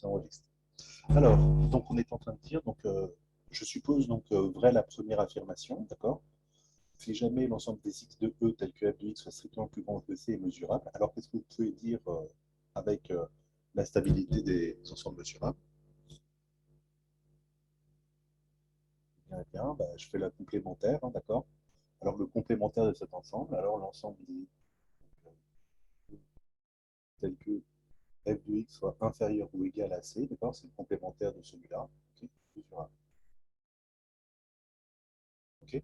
ça enregistre. Alors, donc on est en train de dire, donc, je suppose donc vrai la première affirmation, d'accord? Si jamais l'ensemble des x de E tel que f de x soit strictement plus grand que c est mesurable, alors qu'est-ce que vous pouvez dire avec la stabilité des ensembles mesurables? Bien, bien, bah, je fais la complémentaire, hein, d'accord? Alors le complémentaire de cet ensemble, alors l'ensemble des tel que f de x soit inférieur ou égal à c, d'accord? C'est le complémentaire de celui-là. Okay, mesurable. Ok,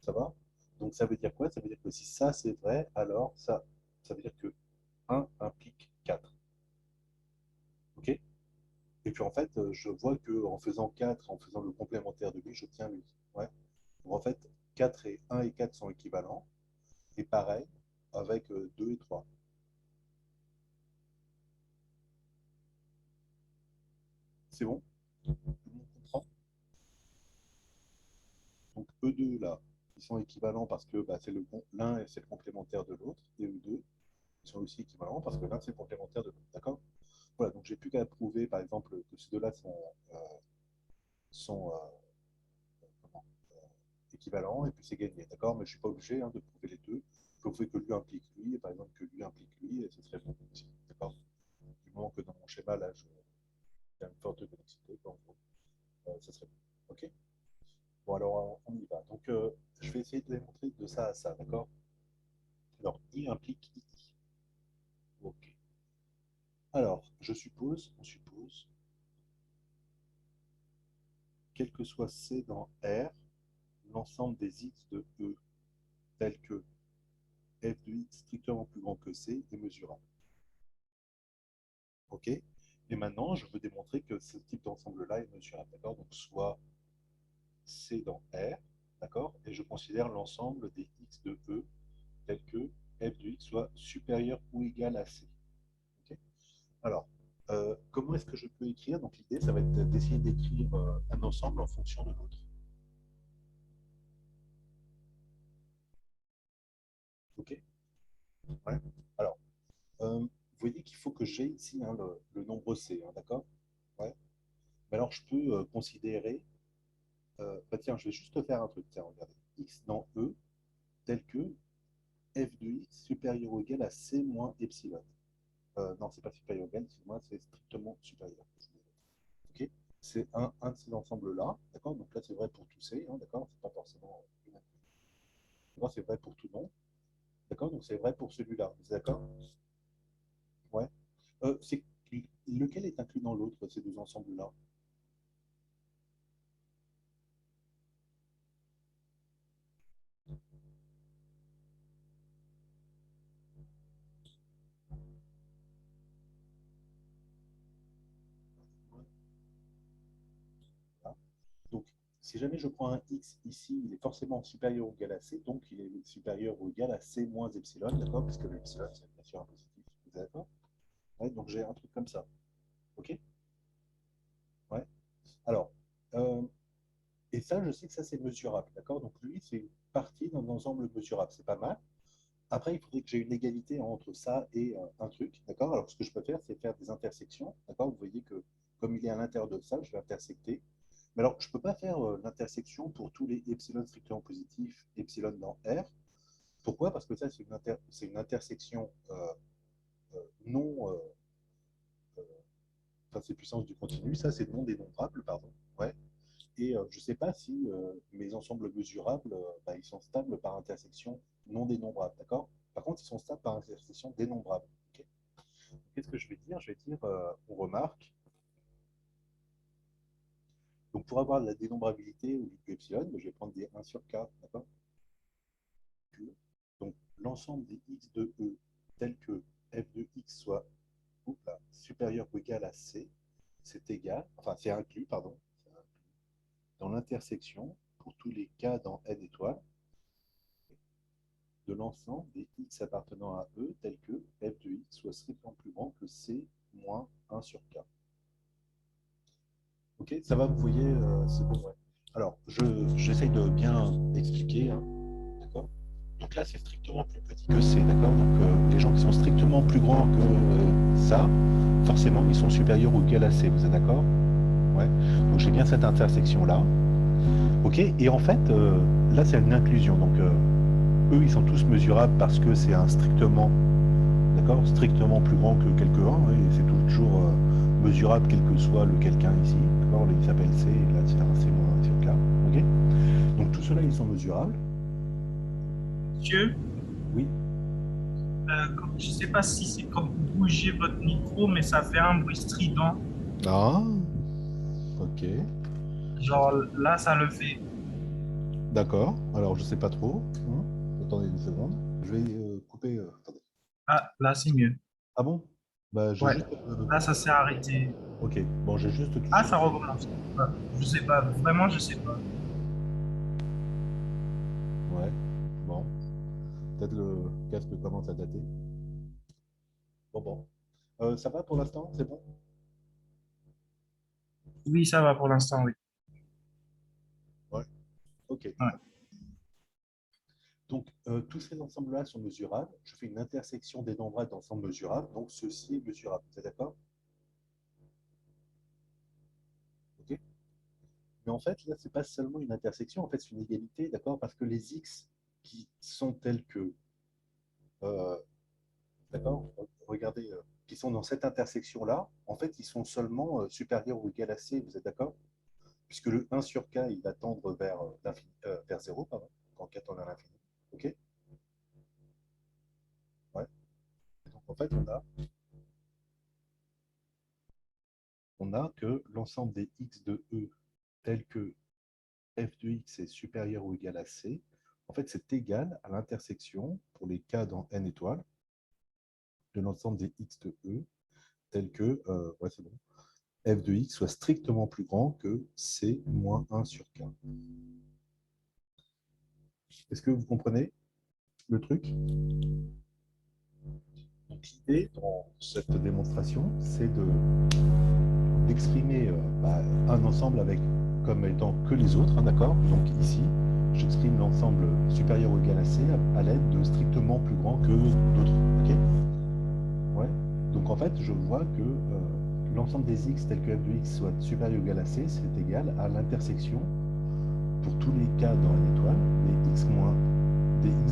ça va? Donc ça veut dire quoi? Ça veut dire que si ça c'est vrai, alors ça veut dire que 1 implique 4. Ok? Et puis en fait, je vois qu'en faisant 4, en faisant le complémentaire de lui, j'obtiens lui. Ouais. Donc en fait, 4 et 1 et 4 sont équivalents. Et pareil avec 2 et 3. C'est bon? Tout le monde comprend? Donc E2 là, ils sont équivalents parce que bah, c'est l'un et c'est le complémentaire de l'autre. Et E2, ils sont aussi équivalents parce que l'un c'est le complémentaire de l'autre. D'accord? Voilà, donc j'ai plus qu'à prouver par exemple que ces deux-là sont comment, équivalents et puis c'est gagné. D'accord? Mais je ne suis pas obligé hein, de prouver les deux. Je peux prouver que lui implique lui, et par exemple que lui implique lui, et ce serait bon aussi. D'accord? Du moment que dans mon schéma, là, il y a une forte connexité, en gros, ça serait bon. OK? Bon, alors, on y va. Donc, je vais essayer de démontrer de ça à ça, d'accord? Alors, I implique I. OK. Alors, on suppose, quel que soit C dans R, l'ensemble des X de E, tel que f de X strictement plus grand que C, est mesurable. OK? Et maintenant, je veux démontrer que ce type d'ensemble-là est mesurable, d'accord? Donc, soit C dans R, d'accord? Et je considère l'ensemble des X de E, tel que f de X soit supérieur ou égal à C. OK? Alors, comment est-ce que je peux écrire? Donc l'idée, ça va être d'essayer d'écrire un ensemble en fonction de l'autre. OK? Ouais. Alors, vous voyez qu'il faut que j'ai ici hein, le nombre C, hein, d'accord? Ouais. Mais alors, je peux considérer, bah, tiens, je vais juste faire un truc, tiens, regardez, x dans E, tel que f de x supérieur ou égal à C moins epsilon. Non, c'est pas supérieur ou égal, excuse-moi, c'est strictement supérieur. OK? C'est un de ces ensembles-là, d'accord? Donc là, c'est vrai pour tous C, hein, d'accord? C'est pas forcément une inclus. C'est vrai pour tout nom, d'accord? Donc c'est vrai pour celui-là, vous êtes d'accord? Ouais. C'est lequel est inclus dans l'autre, ces deux ensembles-là? Voilà. Donc, si jamais je prends un x ici, il est forcément supérieur ou égal à c, donc il est supérieur ou égal à c moins epsilon, d'accord? Puisque le epsilon, c'est bien sûr un positif, vous êtes d'accord? Ouais, donc j'ai un truc comme ça, ok? Ouais. Alors, euh, et ça, je sais que ça, c'est mesurable, d'accord? Donc lui, c'est une partie d'un ensemble mesurable, c'est pas mal. Après, il faudrait que j'ai une égalité entre ça et un truc, d'accord? Alors, ce que je peux faire, c'est faire des intersections, d'accord? Vous voyez que comme il est à l'intérieur de ça, je vais intersecter. Mais alors, je ne peux pas faire l'intersection pour tous les epsilon strictement positifs, epsilon dans R. Pourquoi? Parce que ça, c'est une intersection non... euh, enfin, c'est puissance du continu. Ça, c'est non dénombrable, pardon. Ouais. Et je ne sais pas si mes ensembles mesurables, bah, ils sont stables par intersection non dénombrable, d'accord? Par contre, ils sont stables par intersection dénombrable. Okay. Qu'est-ce que je vais dire? Je vais dire, on remarque, donc pour avoir la dénombrabilité au lieu de epsilon, je vais prendre des 1 sur k, d'accord? Donc l'ensemble des x de E tel que f de x soit là, supérieur ou égal à c, c'est égal, enfin c'est inclus, pardon, dans l'intersection pour tous les k dans n étoiles de l'ensemble des x appartenant à E tel que f de x soit strictement plus grand que c moins 1 sur k. Ok, ça va, vous voyez, c'est bon, ouais. Alors, j'essaye de bien expliquer, hein, d'accord? Donc là, c'est strictement plus petit que C, d'accord? Donc les gens qui sont strictement plus grands que ça, forcément, ils sont supérieurs ou égal à C, vous êtes d'accord? Ouais. Donc j'ai bien cette intersection-là. Ok, et en fait, là c'est une inclusion. Donc eux, ils sont tous mesurables parce que c'est un strictement, d'accord, strictement plus grand que quelqu'un, hein, et c'est toujours mesurable quel que soit le quelqu'un ici, d'accord, il s'appelle C, et là c'est un C moins 1 sur K, ok. Donc tout cela, ils sont mesurables. Monsieur, Oui. je ne sais pas si c'est quand vous bougez votre micro, mais ça fait un bruit strident. Ah, ok. Genre là, ça le fait. D'accord. Alors je sais pas trop. Attendez une seconde. Je vais couper. Attendez. Ah, là, c'est mieux. Ah bon? Bah j'ai Ouais. juste. Là, ça s'est arrêté. Ok. Bon, j'ai juste Ah, touché. ça recommence. Je sais pas. Vraiment, je sais pas. Ouais. Bon. Peut-être le casque commence à dater. Bon. Ça va pour l'instant? C'est bon? Oui, ça va pour l'instant, oui. Ouais. Ok. Ouais. Donc, tous ces ensembles-là sont mesurables. Je fais une intersection des nombres d'ensembles mesurables. Donc, ceci est mesurable. Vous êtes d'accord? Ok. Mais en fait, là, ce n'est pas seulement une intersection. En fait, c'est une égalité, d'accord? Parce que les x qui sont tels que, euh, d'accord? Regardez, qui sont dans cette intersection-là, en fait, ils sont seulement supérieurs ou égal à c. Vous êtes d'accord? Puisque le 1 sur k, il va tendre vers, vers 0, pardon, quand k tend vers l'infini. Ok? Ouais. Donc, en fait, on a que l'ensemble des x de E tel que f de x est supérieur ou égal à c, en fait, c'est égal à l'intersection, pour les cas dans n étoiles, de l'ensemble des x de E tel que, ouais, c'est bon, f de x soit strictement plus grand que c moins 1 sur k. Est-ce que vous comprenez le truc? Donc, l'idée dans cette démonstration, c'est d'exprimer un ensemble avec comme étant que les autres, hein, d'accord? Donc ici, j'exprime l'ensemble supérieur ou égal à C à l'aide de strictement plus grand que d'autres. Ok? Ouais. Donc en fait, je vois que l'ensemble des x tel que f de x soit supérieur ou égal à C, c'est égal à l'intersection pour tous les cas dans une étoile des x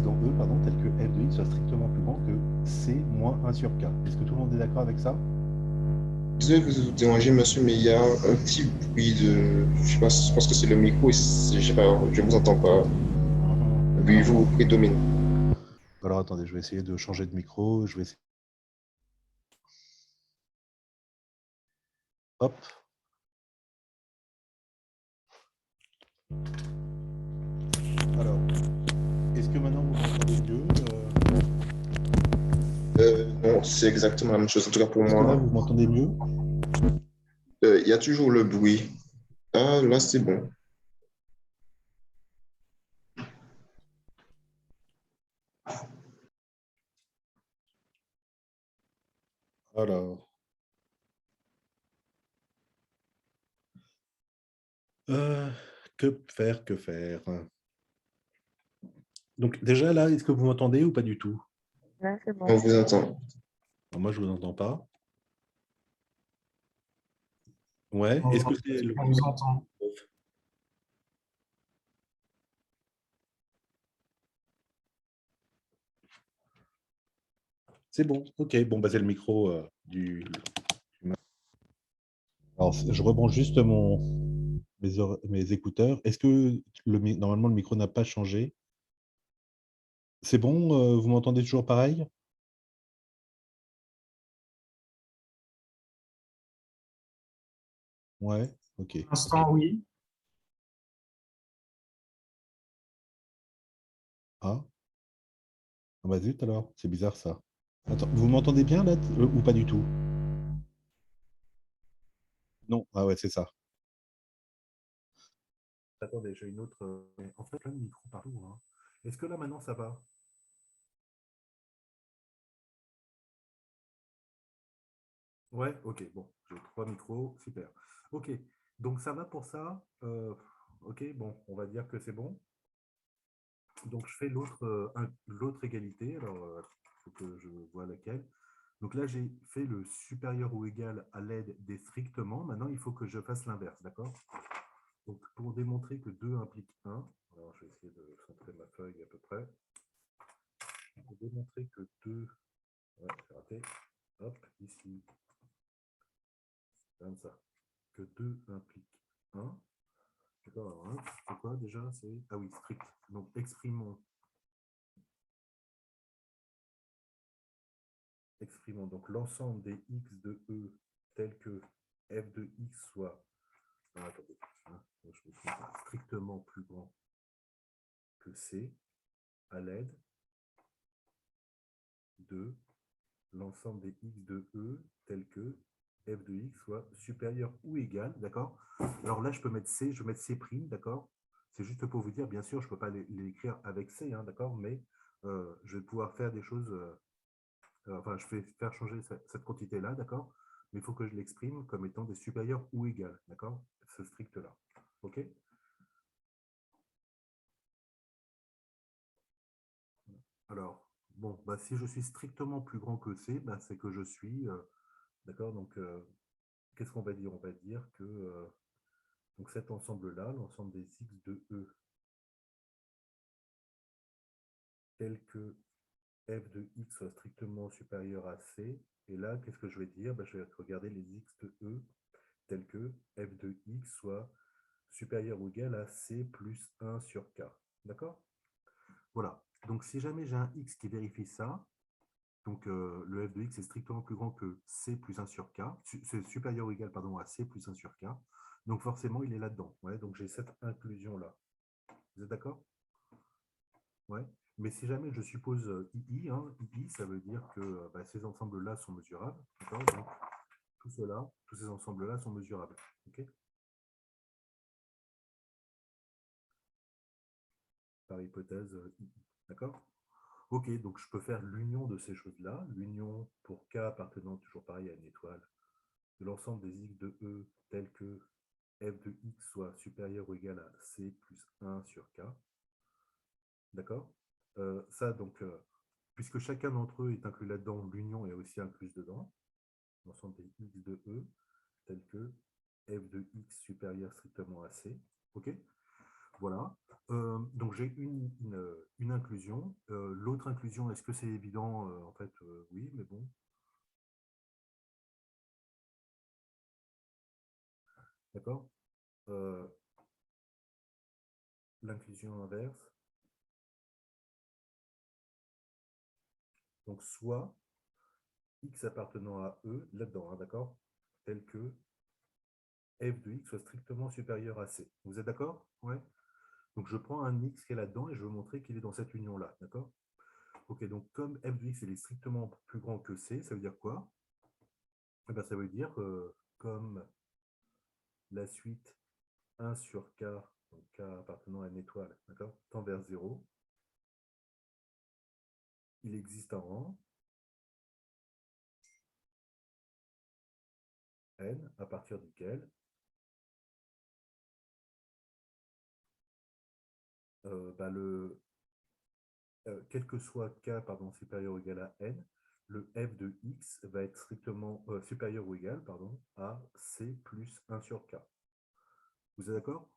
dans E, pardon, tel que f de x soit strictement plus grand que C moins 1 sur K. Est-ce que tout le monde est d'accord avec ça? Désolé de vous déranger, monsieur, mais il y a un petit bruit de. Je sais pas, je pense que c'est le micro, et je sais pas, je vous entends pas. Le bruit vous prédomine. Alors attendez, je vais essayer de changer de micro. Je vais essayer. Hop. Alors, est-ce que maintenant vous m'entendez mieux? Non, c'est exactement la même chose, en tout cas pour Est-ce que là moi. vous m'entendez mieux? Il y a toujours le bruit. Ah, là, c'est bon. Alors, que faire, que faire? Donc déjà là, est-ce que vous m'entendez ou pas du tout? Là, c'est On bon. vous entend. Alors, moi, je vous entends pas. Ouais. Est-ce que c'est le... On vous entend. C'est bon. Ok. Bon, bah c'est le micro Alors, je rebranche juste mes écouteurs. Est-ce que normalement le micro n'a pas changé? C'est bon? Vous m'entendez toujours pareil? Ouais. Ok. Pour l'instant, oui. Ah. Ah bah zut alors. C'est bizarre ça. Attends, vous m'entendez bien là ou pas du tout? Non. Ah ouais, c'est ça. Attendez, j'ai une autre. En fait, là, le micro partout, hein. Est-ce que là, maintenant, ça va? Ouais, ok, bon, j'ai trois micros, super. Ok, donc ça va pour ça. Ok, bon, on va dire que c'est bon. Donc je fais l'autre égalité. Alors, il faut que je vois laquelle. Donc là, j'ai fait le supérieur ou égal à l'aide des strictement. Maintenant, il faut que je fasse l'inverse, d'accord? Donc, pour démontrer que 2 implique 1, alors je vais essayer de centrer ma feuille à peu près. Pour démontrer que 2, ouais, c'est raté, hop, ici, comme ça, que 2 implique 1, d'accord, alors 1, c'est quoi déjà? C'est, ah oui, strict. Donc, exprimons donc l'ensemble des x de E tel que f de x soit, ah, attendez, hein, je me trompe, strictement plus grand que C à l'aide de l'ensemble des x de E tel que f de x soit supérieur ou égal, d'accord? Alors là, je peux mettre C, je vais mettre C', d'accord? C'est juste pour vous dire, bien sûr, je ne peux pas l'écrire avec C, hein, d'accord? Mais je vais pouvoir faire des choses, enfin, je vais faire changer cette quantité-là, d'accord? Mais il faut que je l'exprime comme étant des supérieurs ou égales, d'accord? Ce strict-là, OK? Alors, bon, bah, si je suis strictement plus grand que C, bah, c'est que je suis, d'accord? Donc, qu'est-ce qu'on va dire? On va dire que donc cet ensemble-là, l'ensemble des x de E, tel que f de x soit strictement supérieur à C, et là, qu'est-ce que je vais dire? Ben, je vais regarder les x de E, tel que f de x soit supérieur ou égal à C plus 1 sur K. D'accord? Voilà. Donc, si jamais j'ai un x qui vérifie ça, donc le f de x est strictement plus grand que C plus 1 sur K, c'est supérieur ou égal pardon, à C plus 1 sur K, donc forcément, il est là-dedans. Ouais, donc, j'ai cette inclusion-là. Vous êtes d'accord? Ouais. Mais si jamais je suppose II, hein, II, ça veut dire que bah, ces ensembles-là sont mesurables. Donc, tout cela, tous ces ensembles-là sont mesurables. Okay, par hypothèse II. D'accord? Ok, donc je peux faire l'union de ces choses-là. L'union pour K appartenant toujours pareil à une étoile de l'ensemble des x de E tel que f de x soit supérieur ou égal à C plus 1 sur K. D'accord? Ça, donc, puisque chacun d'entre eux est inclus là-dedans, l'union est aussi incluse dedans. L'ensemble des x de E, tel que f de x supérieur strictement à C. OK? Voilà. Donc, j'ai une inclusion. L'autre inclusion, est-ce que c'est évident? En fait, oui, mais bon. D'accord? L'inclusion inverse. Donc, soit x appartenant à E, là-dedans, hein, d'accord? Tel que f de x soit strictement supérieur à C. Vous êtes d'accord? Ouais. Donc, je prends un x qui est là-dedans et je veux montrer qu'il est dans cette union-là. D'accord? Ok, donc comme f de x est strictement plus grand que C, ça veut dire quoi? Eh bien, ça veut dire comme la suite 1 sur K, donc K appartenant à une étoile, d'accord, tend vers 0, il existe un rang n à partir duquel bah, quel que soit K pardon, supérieur ou égal à n, le f de x va être strictement supérieur ou égal pardon, à C plus 1 sur K. Vous êtes d'accord?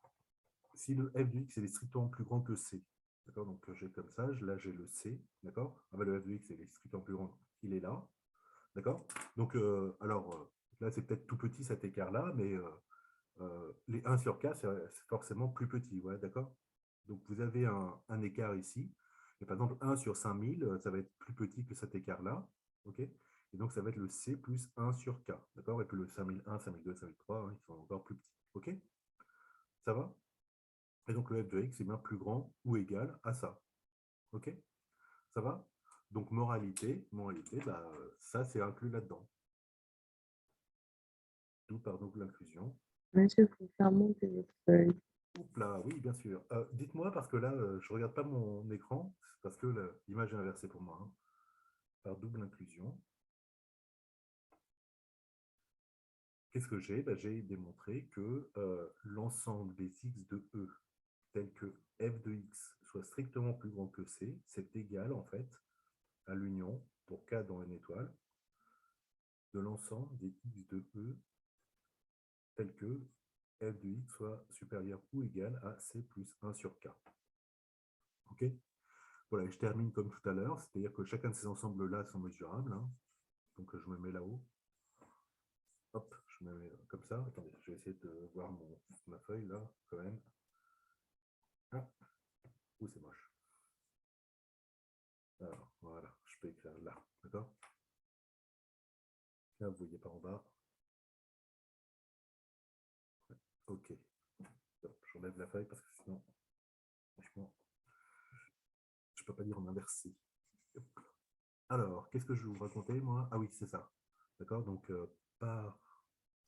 Si le f de x est strictement plus grand que C, d'accord, donc j'ai comme ça, là j'ai le C, d'accord, ah ben, le f de x est strictement plus grand, il est là, d'accord, donc alors là c'est peut-être tout petit cet écart-là, mais les 1 sur K c'est forcément plus petit, ouais, d'accord, donc vous avez un écart ici, et par exemple 1 sur 5000, ça va être plus petit que cet écart-là, ok, et donc ça va être le C plus 1 sur K, d'accord, et puis le 5001, 5002, 5003, hein, ils sont encore plus petits, ok, ça va? Et donc, le f de x est bien plus grand ou égal à ça. OK? Ça va? Donc, moralité bah, ça, c'est inclus là-dedans. D'où, pardon, l'inclusion. Monsieur, il faut faire monter votre feuille. Oups là, oui, bien sûr. Dites-moi, parce que là, je ne regarde pas mon écran, parce que l'image est inversée pour moi. Hein. Par double inclusion. Qu'est-ce que j'ai? Bah, j'ai démontré que l'ensemble des x de E, tel que f de x soit strictement plus grand que C, c'est égal, en fait, à l'union pour K dans une étoile de l'ensemble des x de E tel que f de x soit supérieur ou égal à c plus 1 sur k. OK? Voilà, je termine comme tout à l'heure, c'est-à-dire que chacun de ces ensembles-là sont mesurables. Hein. Donc, je me mets là-haut. Hop, je me mets comme ça. Attendez, je vais essayer de voir ma feuille là, quand même. Ah, où c'est moche. Alors, voilà, je peux écrire là, d'accord? Là, vous ne voyez pas en bas. OK. J'enlève la feuille parce que sinon, franchement, je ne peux pas dire en inversé. Alors, qu'est-ce que je vais vous raconter, moi? Ah oui, c'est ça. D'accord? Donc, par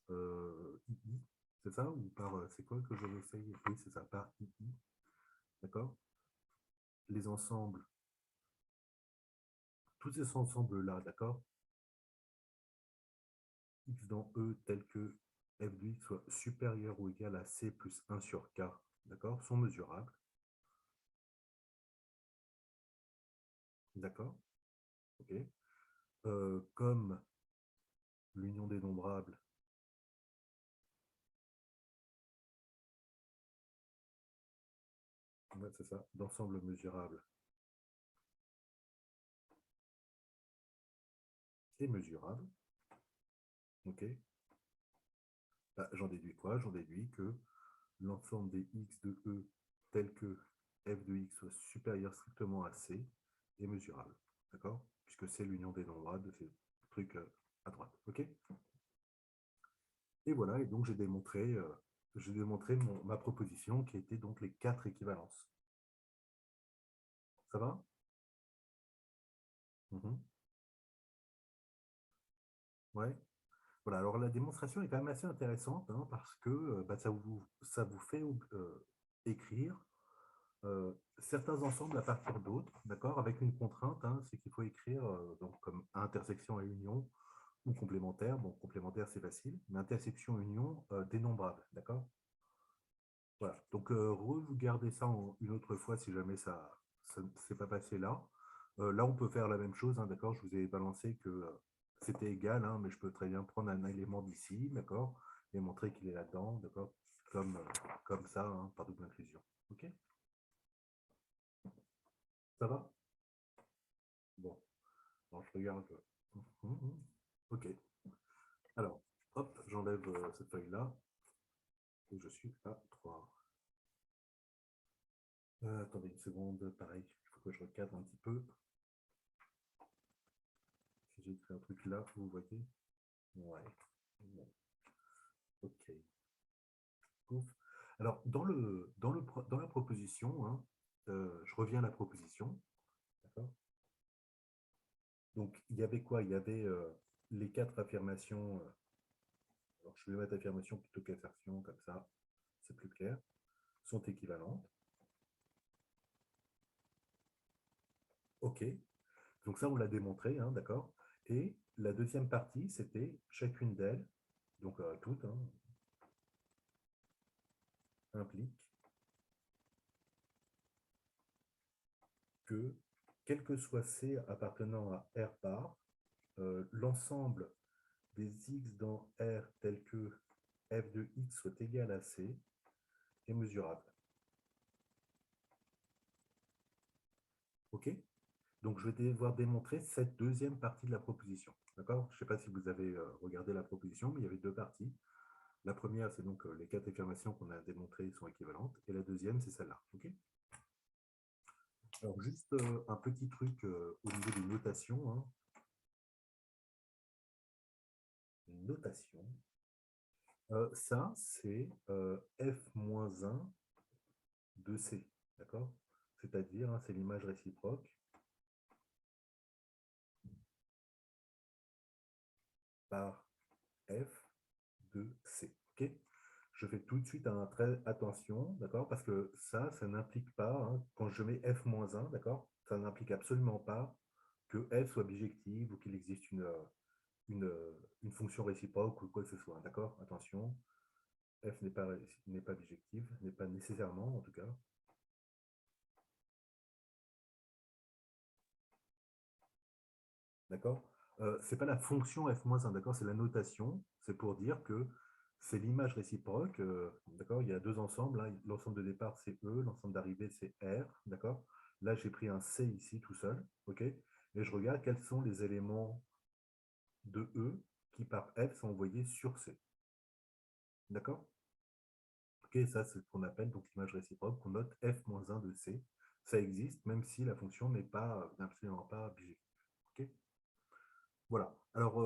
II, c'est ça? Ou par, c'est quoi que je vais essayer? Oui, c'est ça, par II. D'accord? Les ensembles, tous ces ensembles-là, d'accord? X dans E tel que f de x soit supérieur ou égal à c plus 1 sur k, d'accord, sont mesurables. D'accord? OK. Comme l'union dénombrable ouais, c'est ça, d'ensemble mesurable est mesurable. OK. Bah, j'en déduis quoi? J'en déduis que l'ensemble des x de E tel que f de x soit supérieur strictement à c est mesurable. D'accord? Puisque c'est l'union dénombrable de ces trucs à droite. OK? Et voilà, et donc j'ai démontré, ma proposition qui était donc les 4 équivalences. Ça va? Mhm. Ouais. Voilà, alors la démonstration est quand même assez intéressante hein, parce que bah, ça vous fait écrire certains ensembles à partir d'autres, d'accord, avec une contrainte, hein, c'est qu'il faut écrire donc, comme intersection et union ou complémentaire. Bon, complémentaire, c'est facile, mais intersection, union, dénombrable, d'accord? Voilà, donc vous gardez ça une autre fois si jamais ça ne s'est pas passé là. Là, on peut faire la même chose, hein, d'accord? Je vous ai balancé que c'était égal, hein, mais je peux très bien prendre un élément d'ici, d'accord? Et montrer qu'il est là-dedans, d'accord? Comme ça, hein, par double inclusion. OK? Ça va? Bon, alors je regarde. OK. Alors, hop, j'enlève cette feuille-là. Et je suis à 3. Attendez une seconde, pareil, il faut que je recadre un petit peu. Si j'ai écrit un truc là, vous voyez? Ouais. OK. Ouf. Alors, dans la proposition, hein, je reviens à la proposition. D'accord? Donc, il y avait quoi? Il y avait les 4 affirmations. Alors, je vais mettre affirmation plutôt qu'assertion, comme ça, c'est plus clair. Sont équivalentes. OK. Donc, ça, on l'a démontré, hein, d'accord? Et la deuxième partie, c'était chacune d'elles, donc toutes, hein, implique que, quel que soit C appartenant à R bar, l'ensemble des x dans R tel que f de x soit égal à C est mesurable. OK? Donc, je vais devoir démontrer cette deuxième partie de la proposition. D'accord? Je ne sais pas si vous avez regardé la proposition, mais il y avait 2 parties. La première, c'est donc les 4 affirmations qu'on a démontrées sont équivalentes. Et la deuxième, c'est celle-là. OK? Alors, juste un petit truc au niveau des notations. Hein. Notation. Ça, c'est f-1 de C. D'accord? C'est-à-dire, hein, c'est l'image réciproque par f de C. OK? Je fais tout de suite un trait attention, d'accord? Parce que ça n'implique pas, hein, quand je mets f-1, d'accord? Ça n'implique absolument pas que f soit bijective ou qu'il existe une fonction réciproque ou quoi que ce soit, d'accord? Attention, f n'est pas bijective, n'est pas nécessairement en tout cas. D'accord? Ce n'est pas la fonction f-1, d'accord? C'est la notation. C'est pour dire que c'est l'image réciproque. D'accord? Il y a deux ensembles. Hein. L'ensemble de départ, c'est E. L'ensemble d'arrivée, c'est R. D'accord? Là, j'ai pris un C ici tout seul. OK? Et je regarde quels sont les éléments de E qui, par F, sont envoyés sur C. D'accord? OK, ça, c'est ce qu'on appelle donc l'image réciproque. On note f-1 de C. Ça existe, même si la fonction n'est pas absolument pas bijective. OK? Voilà. Alors,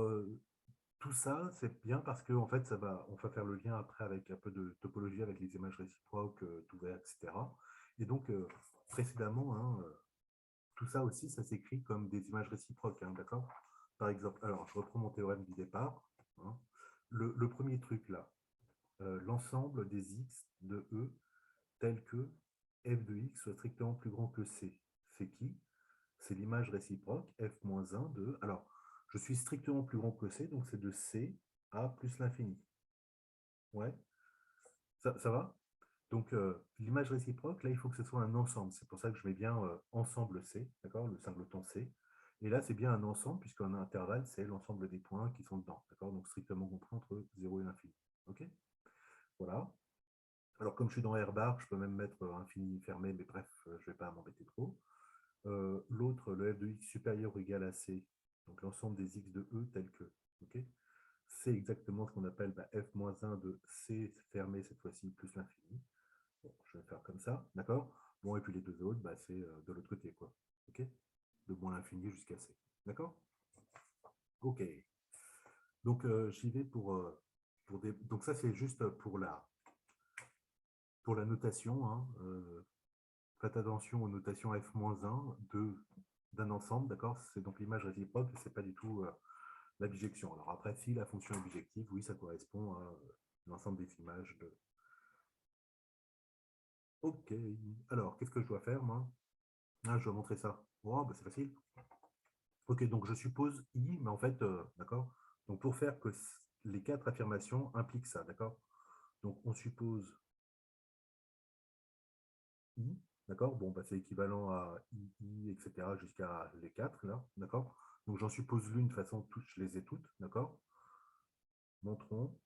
tout ça, c'est bien parce que en fait, on va faire le lien après avec un peu de topologie, avec les images réciproques, d'ouvert, etc. Et donc, précédemment, hein, tout ça aussi, ça s'écrit comme des images réciproques, hein, d'accord? Par exemple, alors, je reprends mon théorème du départ. Hein. Le premier truc là, l'ensemble des x de E tel que f de x soit strictement plus grand que c. C'est qui? C'est l'image réciproque f-1 de... Alors, je suis strictement plus grand que c, donc c'est de c à plus l'infini. Ouais, ça va? Donc, l'image réciproque, là, il faut que ce soit un ensemble. C'est pour ça que je mets bien ensemble C, d'accord? Le singleton C. Et là, c'est bien un ensemble, puisqu'un intervalle, c'est l'ensemble des points qui sont dedans, d'accord? Donc, strictement compris entre 0 et l'infini. OK? Voilà. Alors, comme je suis dans R bar, je peux même mettre infini fermé, mais bref, je ne vais pas m'embêter trop. L'autre, le f de x supérieur ou égal à C, donc l'ensemble des x de E tel que. OK? C'est exactement ce qu'on appelle f-1 de C fermé cette fois-ci plus l'infini. Bon, je vais faire comme ça, d'accord? Bon, et puis les deux autres, c'est de l'autre côté, quoi. OK? De moins l'infini jusqu'à C. D'accord? OK. Donc, j'y vais pour des... Donc, ça, c'est juste pour la notation. Hein. Faites attention aux notations f-1 d'un ensemble, d'accord? C'est donc l'image réciproque, ce n'est pas du tout la bijection. Alors après, si la fonction est bijective, oui, ça correspond à l'ensemble des images de... OK. Alors, qu'est-ce que je dois faire, moi? Ah, je dois montrer ça. Oh, c'est facile. OK, donc je suppose I, mais en fait, d'accord? Donc pour faire que les quatre affirmations impliquent ça, d'accord? Donc on suppose I, d'accord? Bon, c'est équivalent à I, etc., jusqu'à les quatre, là, d'accord? Donc j'en suppose l'une, de toute façon, je les ai toutes, d'accord? Montrons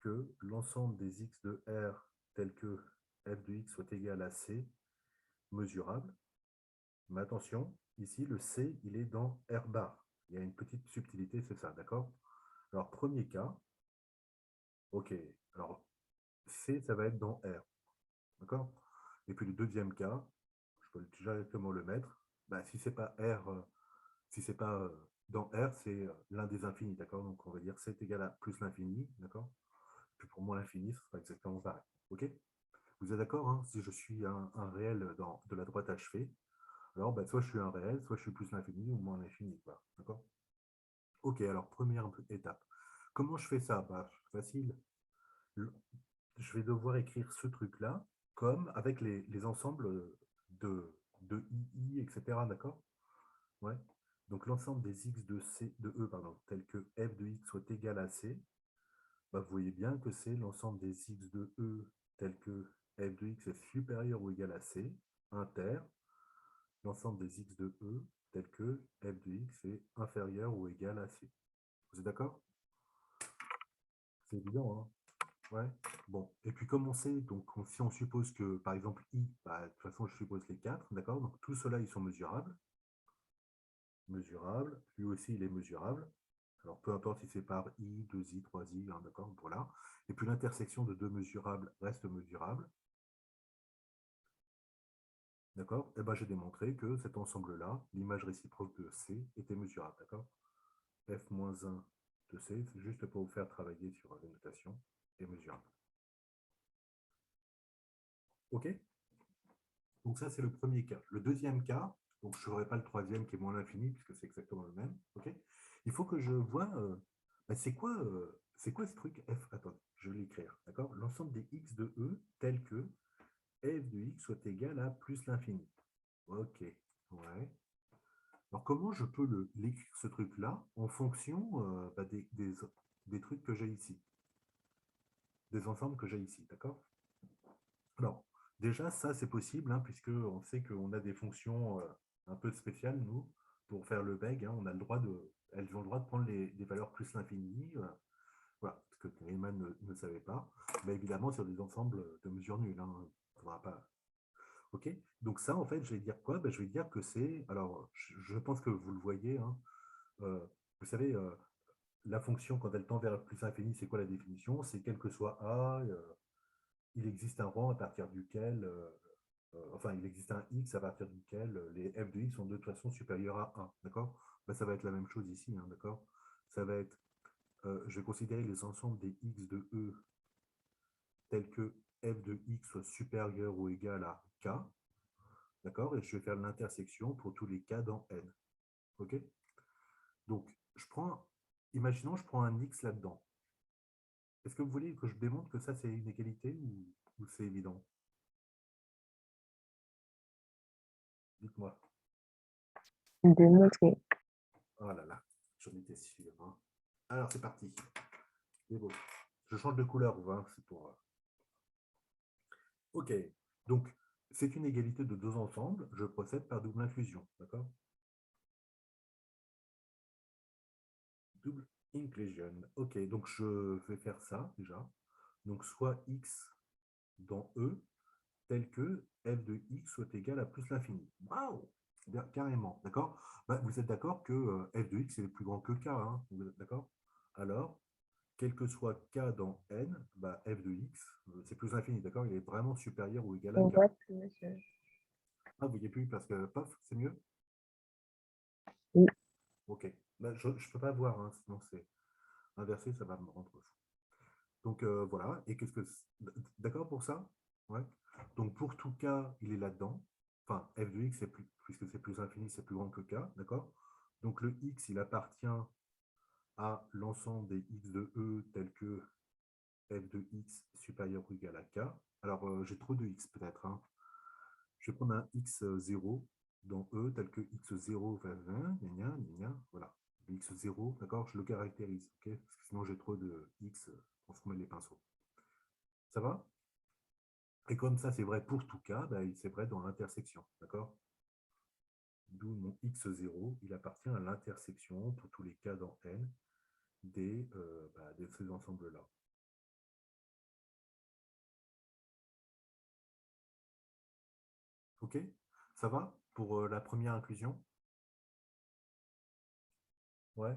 que l'ensemble des x de R tel que f de x soit égal à C, mesurable. Mais attention, ici, le C, il est dans R bar. Il y a une petite subtilité, c'est ça, d'accord? Alors, premier cas, OK. Alors, C, ça va être dans R. D'accord? Et puis le deuxième cas, je peux directement le mettre. Si ce n'est pas R, si c'est pas dans R, c'est l'un des infinis. D'accord? Donc, on va dire C est égal à plus l'infini. D'accord? Puis pour moi, l'infini, ce sera exactement pareil. OK? Vous êtes d'accord, hein? Si je suis un réel de la droite achevée, alors soit je suis un réel, soit je suis plus l'infini ou moins l'infini. D'accord? OK, alors première étape. Comment je fais ça? Facile. Je vais devoir écrire ce truc-là comme avec les ensembles de II, etc. D'accord? Ouais. Donc l'ensemble des x de E, tel que f de x soit égal à C, vous voyez bien que c'est l'ensemble des x de E tel que f de x est supérieur ou égal à C, inter, l'ensemble des x de E tel que f de x est inférieur ou égal à C. Vous êtes d'accord? C'est évident, hein? Ouais. Bon, et puis comme on sait, donc si on suppose que, par exemple, I, de toute façon, je suppose les quatre, d'accord? Donc tout cela, ils sont mesurables. Mesurable, lui aussi, il est mesurable. Alors peu importe si c'est par I, 2I, 3I, hein, d'accord? Voilà. Et puis l'intersection de deux mesurables reste mesurable. D'accord? Et j'ai démontré que cet ensemble-là, l'image réciproque de C, était mesurable, d'accord? F-1 de C, c'est juste pour vous faire travailler sur les notations, est mesurable. OK? Donc ça, c'est le premier cas. Le deuxième cas, donc je n'aurai pas le troisième qui est moins l'infini, puisque c'est exactement le même. Okay, il faut que je vois, c'est quoi ce truc f? Attends, je vais l'écrire. D'accord? L'ensemble des x de E tel que f de x soit égal à plus l'infini. OK. Ouais. Alors comment je peux l'écrire ce truc-là en fonction des trucs que j'ai ici, des ensembles que j'ai ici, d'accord? Alors, déjà, ça, c'est possible, hein, puisqu'on sait qu'on a des fonctions un peu spéciales, nous, pour faire le beg, hein, on a le droit elles ont le droit de prendre des valeurs plus l'infini. Voilà, ce que Riemann ne savait pas. Mais évidemment, sur des ensembles de mesures nulles. Hein, faudra pas. OK. Donc ça, en fait, je vais dire quoi? Je vais dire que c'est... Alors, je pense que vous le voyez. Hein, vous savez, la fonction, quand elle tend vers plus infini, c'est quoi la définition? C'est quel que soit A, il existe un rang à partir duquel... enfin, il existe un x à partir duquel les f de x sont de toute façon supérieurs à 1. D'accord? Ça va être la même chose ici. Hein, d'accord? Ça va être... je vais considérer les ensembles des x de E tels que f de x soit supérieur ou égal à k. D'accord? Et je vais faire l'intersection pour tous les k dans n. OK? Donc, imaginons, je prends un x là-dedans. Est-ce que vous voulez que je démontre que ça, c'est une égalité ou c'est évident? Dites-moi. Démontrer. Oh là là, j'en étais sûr. Hein. Alors, c'est parti. C'est beau. Je change de couleur, hein, c'est pour... OK. Donc, c'est une égalité de deux ensembles. Je procède par double inclusion. D'accord? Double inclusion. OK, donc je vais faire ça déjà. Donc, soit x dans E tel que f de x soit égal à plus l'infini. Waouh! Carrément, d'accord? Vous êtes d'accord que f de x est plus grand que k, hein, vous êtes d'accord? Alors, quel que soit k dans n, f de x, c'est plus infini, d'accord? Il est vraiment supérieur ou égal à On k. voit plus, monsieur. Ah, vous voyez plus parce que, paf, c'est mieux? Oui. Ok. Je ne peux pas voir, hein, sinon c'est inversé, ça va me rendre fou. Donc voilà, et qu'est-ce que... D'accord pour ça? Ouais. Donc pour tout k, il est là-dedans. Enfin, f de x, puisque c'est plus infini, c'est plus grand que k, d'accord? Donc le x, il appartient à l'ensemble des x de E tels que f de x supérieur ou égal à k. Alors j'ai trop de x peut-être. Hein. Je vais prendre un x0 dans E tel que x0, voilà. Le x0, d'accord, je le caractérise, ok? Parce que sinon j'ai trop de x, on se remet les pinceaux. Ça va? Et comme ça, c'est vrai pour tout cas, c'est vrai dans l'intersection, d'accord? D'où mon x0, il appartient à l'intersection pour tous les cas dans n de ces ensembles-là. OK? Ça va pour la première inclusion? Ouais.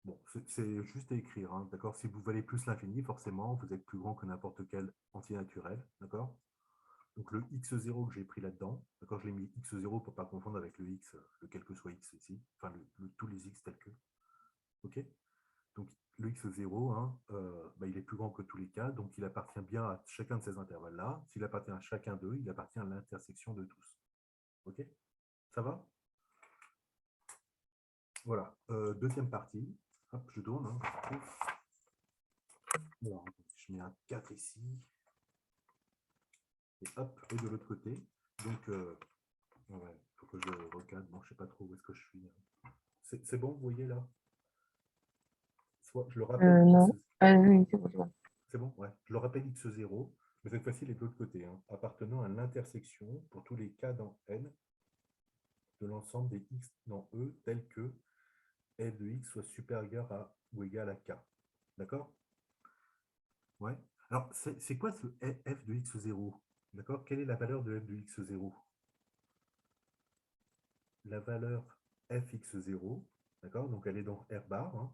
Bon, c'est juste à écrire, hein, d'accord? Si vous valez plus l'infini, forcément, vous êtes plus grand que n'importe quel antinaturel, d'accord? Donc le x0 que j'ai pris là-dedans, d'accord, je l'ai mis x0 pour ne pas confondre avec le x, le quel que soit x ici, enfin tous les x tels que. OK? Donc le x0, hein, il est plus grand que tous les cas, donc il appartient bien à chacun de ces intervalles-là. S'il appartient à chacun d'eux, il appartient à l'intersection de tous. OK? Ça va? Voilà. Deuxième partie. Hop, je tourne. Hein. Alors, je mets un 4 ici. Et hop, et de l'autre côté. Donc, il faut que je regarde. Bon, je ne sais pas trop où est-ce que je suis. C'est bon, vous voyez là? Soit je le rappelle Non. x. Oui, c'est bon. C'est bon? Ouais. Je le rappelle x0, mais cette fois-ci, il est de l'autre côté. Hein, appartenant à l'intersection pour tous les cas dans n de l'ensemble des x dans E tels que f de x soit supérieur à ou égal à k. D'accord? Ouais. Alors, c'est quoi ce f de x0? D'accord? Quelle est la valeur de f de x0? La valeur fx0, d'accord? Donc, elle est dans R bar. Hein.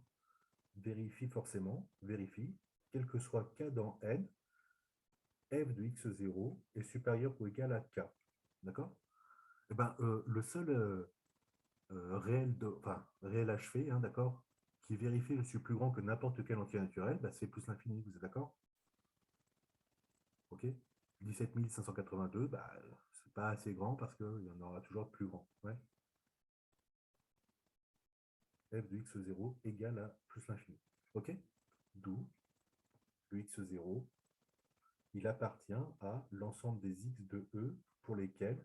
Vérifie forcément, vérifie. Quel que soit k dans n, f de x0 est supérieur ou égal à k. D'accord? Eh ben, le seul réel achevé, hein, d'accord, qui vérifie que je suis plus grand que n'importe quel entier naturel, c'est plus l'infini, vous êtes d'accord? OK? 17 582, c'est pas assez grand parce qu'il y en aura toujours de plus grand. Ouais. F de x0 égale à plus l'infini. OK? D'où le x0, il appartient à l'ensemble des x de E pour lesquels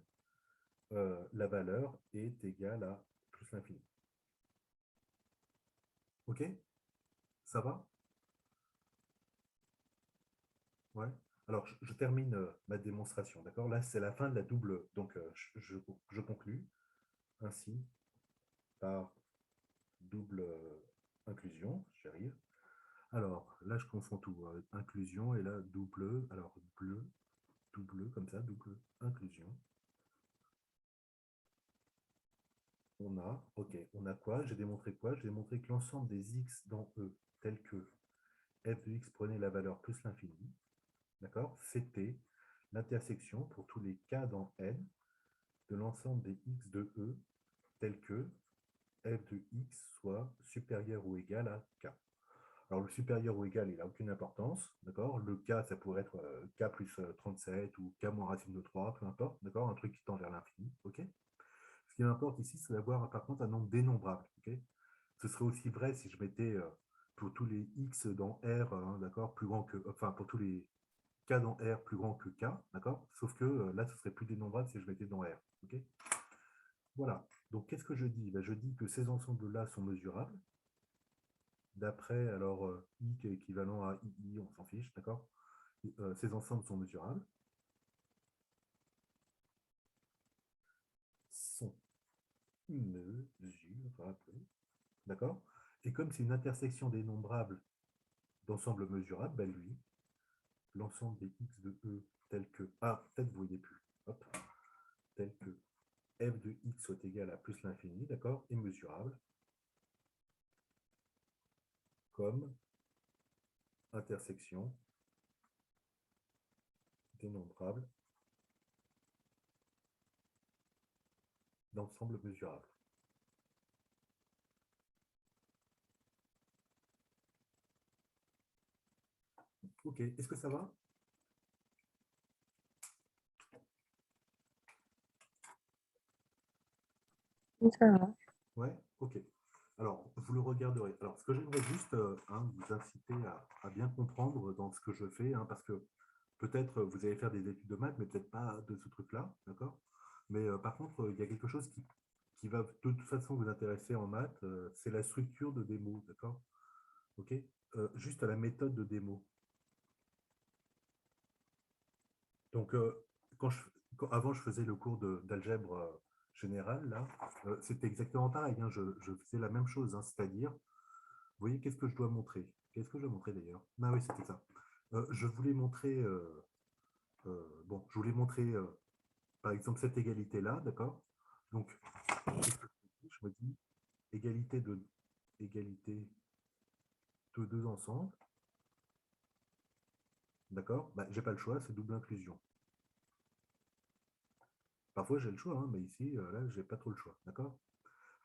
la valeur est égale à plus l'infini. OK? Ça va? Ouais. Alors, je termine ma démonstration, d'accord? Là, c'est la fin de la double. Donc, je conclus ainsi. par double inclusion, j'y arrive. Alors, là, je confonds tout. Inclusion et là, double. Alors, bleu, double, comme ça, double inclusion. On a quoi? J'ai démontré quoi? J'ai démontré que l'ensemble des x dans E, tel que f de x prenait la valeur plus l'infini, d'accord? C'était l'intersection pour tous les k dans n de l'ensemble des x de E, tel que f de x soit supérieur ou égal à k. Alors, le supérieur ou égal, il n'a aucune importance, d'accord? Le k, ça pourrait être k plus 37 ou k moins racine de 3, peu importe, d'accord? Un truc qui tend vers l'infini, ok? Ce qui m'importe ici, c'est d'avoir par contre un nombre dénombrable, ok? Ce serait aussi vrai si je mettais pour tous les x dans R, hein, d'accord, plus grand que, enfin, pour tous les k dans R plus grand que k, d'accord? Sauf que là, ce serait plus dénombrable si je mettais dans R, ok? Voilà. Donc, qu'est-ce que je dis? Ben, je dis que ces ensembles-là sont mesurables. D'après, alors, I qui est équivalent à II, on s'en fiche, d'accord? Ces ensembles sont mesurables. Sont mesurables, d'accord? Et comme c'est une intersection dénombrable d'ensembles mesurables, ben lui, l'ensemble des x de E tel que A, peut-être vous ne voyez plus, hop, tel que f de x soit égal à plus l'infini, d'accord, est mesurable comme intersection dénombrable d'ensemble mesurable. Ok, est-ce que ça va? Ça va. Ouais, ok. Alors, vous le regarderez. Alors, ce que j'aimerais juste vous inciter à bien comprendre dans ce que je fais, hein, parce que peut-être vous allez faire des études de maths, mais peut-être pas de ce truc-là, d'accord? Mais par contre, il y a quelque chose qui va de toute façon vous intéresser en maths, c'est la structure de démo, d'accord? Ok? Juste à la méthode de démo. Donc, avant, je faisais le cours d'algèbre générale, là, c'était exactement pareil, hein, je faisais la même chose, hein, c'est-à-dire, vous voyez, qu'est-ce que je dois montrer? Qu'est-ce que je dois montrer d'ailleurs? Ah oui, c'était ça. Je voulais montrer, bon, je voulais montrer, par exemple, cette égalité-là, d'accord? Donc, qu'est-ce que je me dis? Égalité de deux ensembles, d'accord? Bah, j'ai pas le choix, c'est double inclusion. Parfois, j'ai le choix, hein, mais ici, là, j'ai pas trop le choix, d'accord?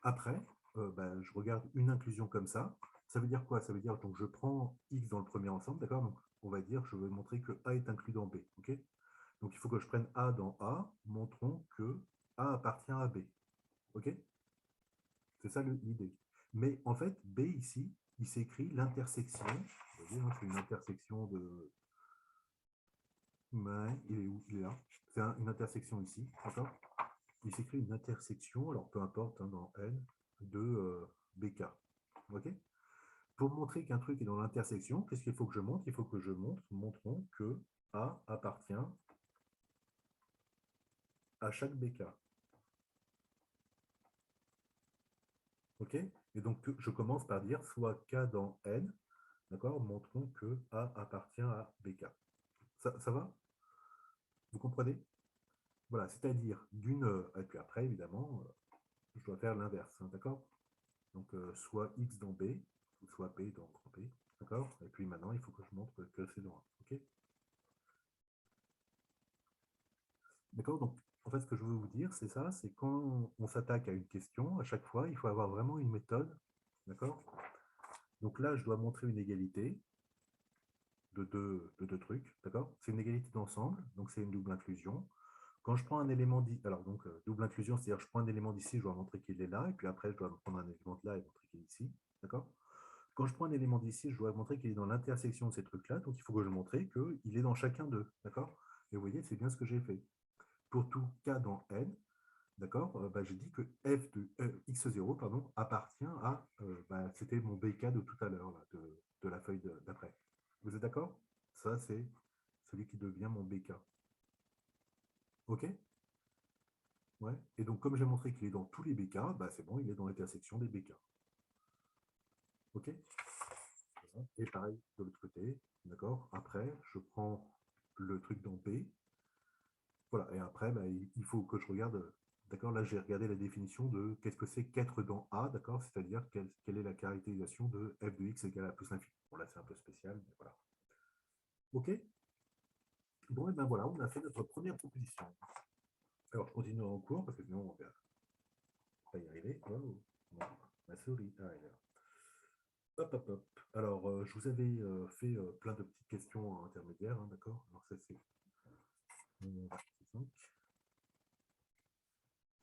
Après, bah, je regarde une inclusion comme ça. Ça veut dire quoi? Ça veut dire donc je prends X dans le premier ensemble, d'accord? Donc, on va dire, je vais montrer que A est inclus dans B, ok? Donc, il faut que je prenne A dans A, montrons que A appartient à B, ok? C'est ça l'idée. Mais en fait, B ici, il s'écrit l'intersection. Vous voyez, hein, c'est une intersection de. Ouais, il est où? Il est là. C'est une intersection ici, d'accord? Il s'écrit une intersection, alors peu importe, hein, dans N, de BK. Ok? Pour montrer qu'un truc est dans l'intersection, qu'est-ce qu'il faut que je montre? Il faut que je montrons que A appartient à chaque BK. Ok? Et donc, je commence par dire soit K dans N, d'accord? Montrons que A appartient à BK. Ça va? Vous comprenez? Voilà, c'est-à-dire et puis après, évidemment, je dois faire l'inverse, hein, d'accord? Donc, soit X dans B, ou soit B dans B, d'accord? Et puis maintenant, il faut que je montre que c'est dans A, ok? D'accord? Donc, en fait, ce que je veux vous dire, c'est ça, c'est quand on s'attaque à une question, à chaque fois, il faut avoir vraiment une méthode, d'accord? Donc là, je dois montrer une égalité de deux trucs, d'accord? C'est une égalité d'ensemble, donc c'est une double inclusion. Quand je prends un élément, alors donc double inclusion, c'est-à-dire je prends un élément d'ici, je dois montrer qu'il est là, et puis après, je dois prendre un élément de là et montrer qu'il est ici, d'accord? Quand je prends un élément d'ici, je dois montrer qu'il est dans l'intersection de ces trucs-là, donc il faut que je montre qu'il est dans chacun d'eux, d'accord? Et vous voyez, c'est bien ce que j'ai fait. Pour tout K dans N, d'accord, bah, j'ai dit que f de x0 pardon, appartient à, bah, c'était mon BK de tout à l'heure, de la feuille d'après. Vous êtes d'accord? Ça, c'est celui qui devient mon BK. OK? Ouais. Et donc, comme j'ai montré montrer qu'il est dans tous les BK, bah, c'est bon, il est dans l'intersection des BK. OK? Et pareil de l'autre côté, d'accord? Après, je prends le truc dans B. Voilà, et après, bah, il faut que je regarde, d'accord? Là, j'ai regardé la définition de qu'est-ce que c'est qu'être dans A, d'accord? C'est-à-dire quelle est la caractérisation de f de x égale à plus l'infini. Bon, là, c'est un peu spécial, mais voilà. OK? Bon, et ben voilà, on a fait notre première proposition. Alors, je continue en cours, parce que sinon, on va pas y arriver. Oh, non, ma souris. Ah, elle est là. Hop, hop, hop. Alors, je vous avais fait plein de petites questions intermédiaires, hein, d'accord? Alors, ça, c'est 5.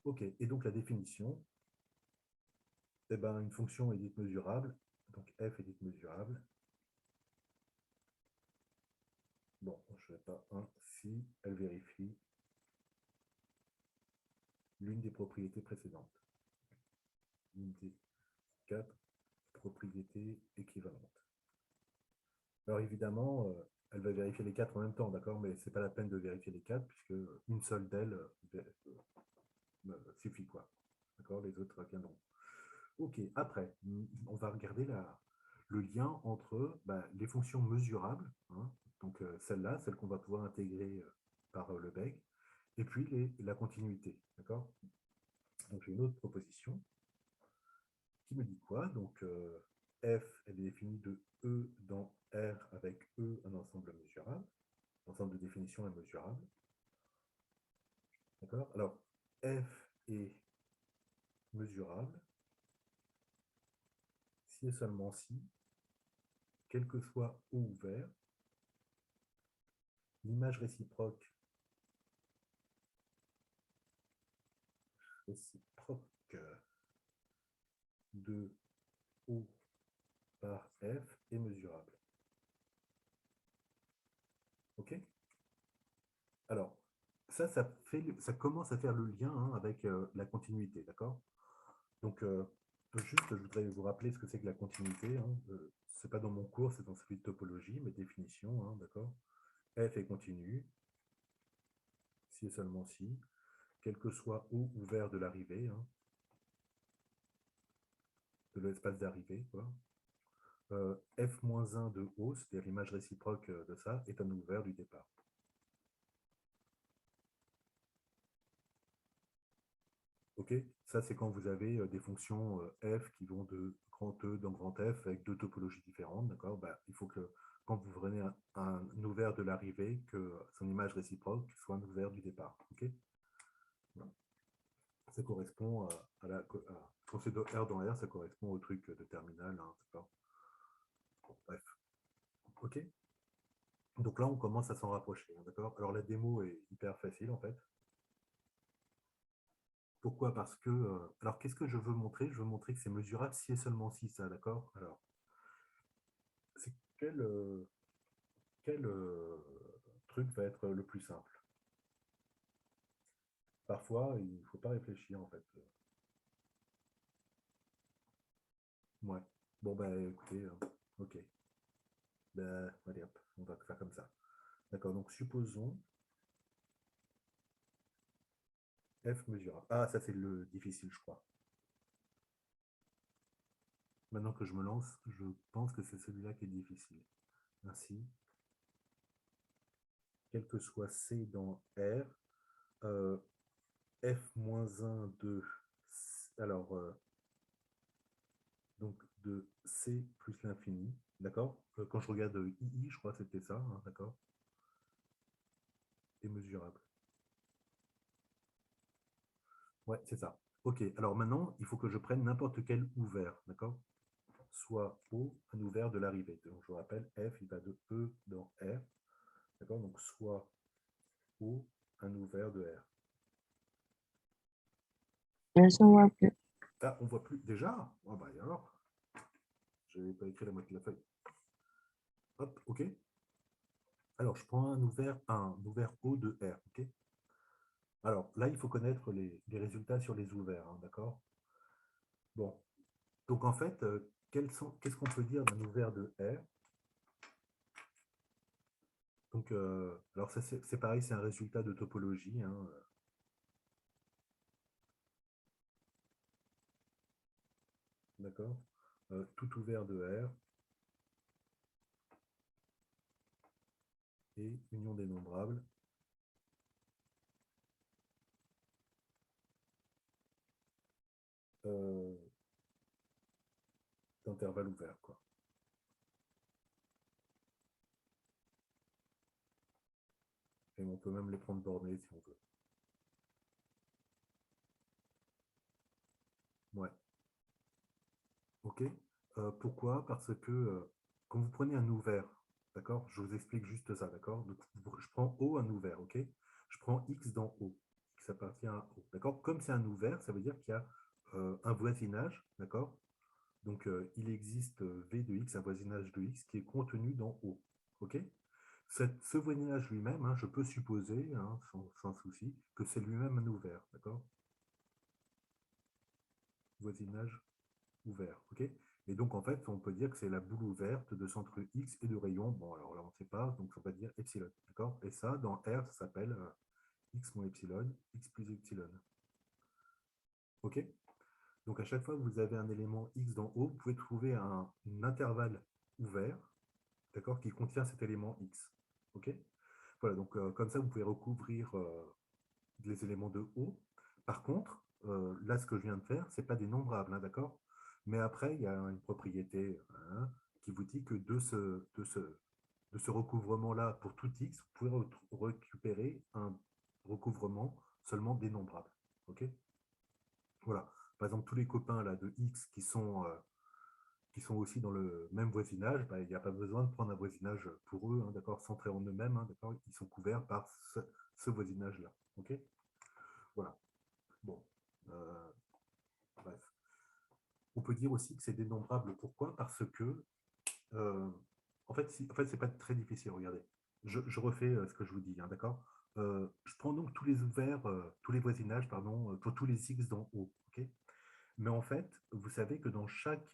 OK, et donc la définition, eh ben, une fonction est dite mesurable, donc f est dite mesurable. Bon, je ne fais pas un si elle vérifie l'une des propriétés précédentes. L'une des 4 propriétés équivalentes. Alors évidemment, elle va vérifier les 4 en même temps, d'accord, mais ce n'est pas la peine de vérifier les 4, puisque une seule d'elles suffit, quoi. D'accord, les autres viendront. OK, après, on va regarder le lien entre les fonctions mesurables, hein, donc celle-là, celle qu'on va pouvoir intégrer par le beg, et puis la continuité, d'accord? Donc j'ai une autre proposition qui me dit quoi? Donc f, elle est définie de E dans R avec E, un ensemble mesurable. L'ensemble de définition est mesurable. D'accord? Alors, f est mesurable si et seulement si, quel que soit O ouvert, l'image réciproque de O par F est mesurable. OK? Alors, ça commence à faire le lien avec la continuité, d'accord? Donc, juste, je voudrais vous rappeler ce que c'est que la continuité. Ce n'est pas dans mon cours, c'est dans celui de topologie, mais définition, d'accord? F est continu, si et seulement si, quel que soit O ouvert de l'arrivée, de l'espace d'arrivée, quoi. F-1 de O, c'est-à-dire l'image réciproque de ça, est un ouvert du départ. OK? Ça, c'est quand vous avez des fonctions f qui vont de grand E dans grand F avec deux topologies différentes, d'accord? Il faut que, quand vous prenez un ouvert de l'arrivée, que son image réciproque soit un ouvert du départ. OK? Voilà. Ça correspond quand c'est de R dans R, ça correspond au truc de terminal, d'accord? Bon, bref. OK? Donc là, on commence à s'en rapprocher, d'accord? Alors la démo est hyper facile, en fait. Pourquoi? Parce que... alors, qu'est-ce que je veux montrer? Je veux montrer que c'est mesurable si et seulement si, ça, d'accord? Alors, c'est quel truc va être le plus simple? Parfois, il ne faut pas réfléchir, en fait. Ouais. Bon, écoutez, OK. Allez, hop, on va faire comme ça. D'accord, donc supposons f mesurable. Ah, ça, c'est le difficile, je crois. Maintenant que je me lance, je pense que c'est celui-là qui est difficile. Ainsi, quel que soit C dans R, f-1 de... Alors, donc de C plus l'infini, d'accord? Quand je regarde II, je crois que c'était ça, d'accord? Est mesurable. Ouais, c'est ça. OK, alors maintenant, il faut que je prenne n'importe quel ouvert, d'accord? Soit O, un ouvert de l'arrivée. Donc, je vous rappelle, F, il va de E dans R, d'accord? Donc, soit O, un ouvert de R. Je ne vois plus. Ah, on ne voit plus déjà? Ah, alors, je n'avais pas écrit la moitié de la feuille. Hop, OK. Alors, je prends un ouvert O de R, OK? Alors, là, il faut connaître les résultats sur les ouverts, d'accord? Bon, donc en fait, qu'est-ce qu'on peut dire d'un ouvert de R? Donc, alors ça, c'est pareil, c'est un résultat de topologie. d'accord, tout ouvert de R et union dénombrable d'intervalle ouvert, quoi. Et on peut même les prendre bornés si on veut. Ouais. OK. Pourquoi? Parce que quand vous prenez un ouvert, d'accord? Je vous explique juste ça, d'accord? Donc, je prends O, un ouvert, OK? Je prends X dans O, qui s'appartient à O, d'accord? Comme c'est un ouvert, ça veut dire qu'il y a un voisinage, d'accord? Donc, il existe V de X, un voisinage de X, qui est contenu dans O, OK? Ce voisinage lui-même, hein, je peux supposer, hein, sans souci, que c'est lui-même un ouvert, d'accord? Voisinage ouvert, ok? Et donc, en fait, on peut dire que c'est la boule ouverte de centre X et de rayon. Bon, alors là, on ne sait pas, donc on va dire epsilon, d'accord? Et ça, dans R, ça s'appelle X moins epsilon, X plus epsilon. Ok? Donc, à chaque fois que vous avez un élément X dans O, vous pouvez trouver un intervalle ouvert, d'accord, qui contient cet élément X. Ok? Voilà, donc comme ça, vous pouvez recouvrir les éléments de O. Par contre, là, ce que je viens de faire, ce n'est pas des nombrables, hein, d'accord? Mais après, il y a une propriété hein, qui vous dit que de ce recouvrement-là, pour tout X, vous pouvez récupérer un recouvrement seulement dénombrable. OK? Voilà. Par exemple, tous les copains là, de X qui sont aussi dans le même voisinage, bah, il n'y a pas besoin de prendre un voisinage pour eux, hein, d'accord, centré en eux-mêmes, hein, d'accord, ils sont couverts par ce voisinage-là. OK? Voilà. Bon. Euh, bref. On peut dire aussi que c'est dénombrable. Pourquoi? Parce que, en fait, c'est pas très difficile. Regardez. Je refais ce que je vous dis, hein, d'accord? Je prends donc tous les ouverts, tous les voisinages, pardon, pour tous les X dans O. OK? Mais en fait, vous savez que dans chaque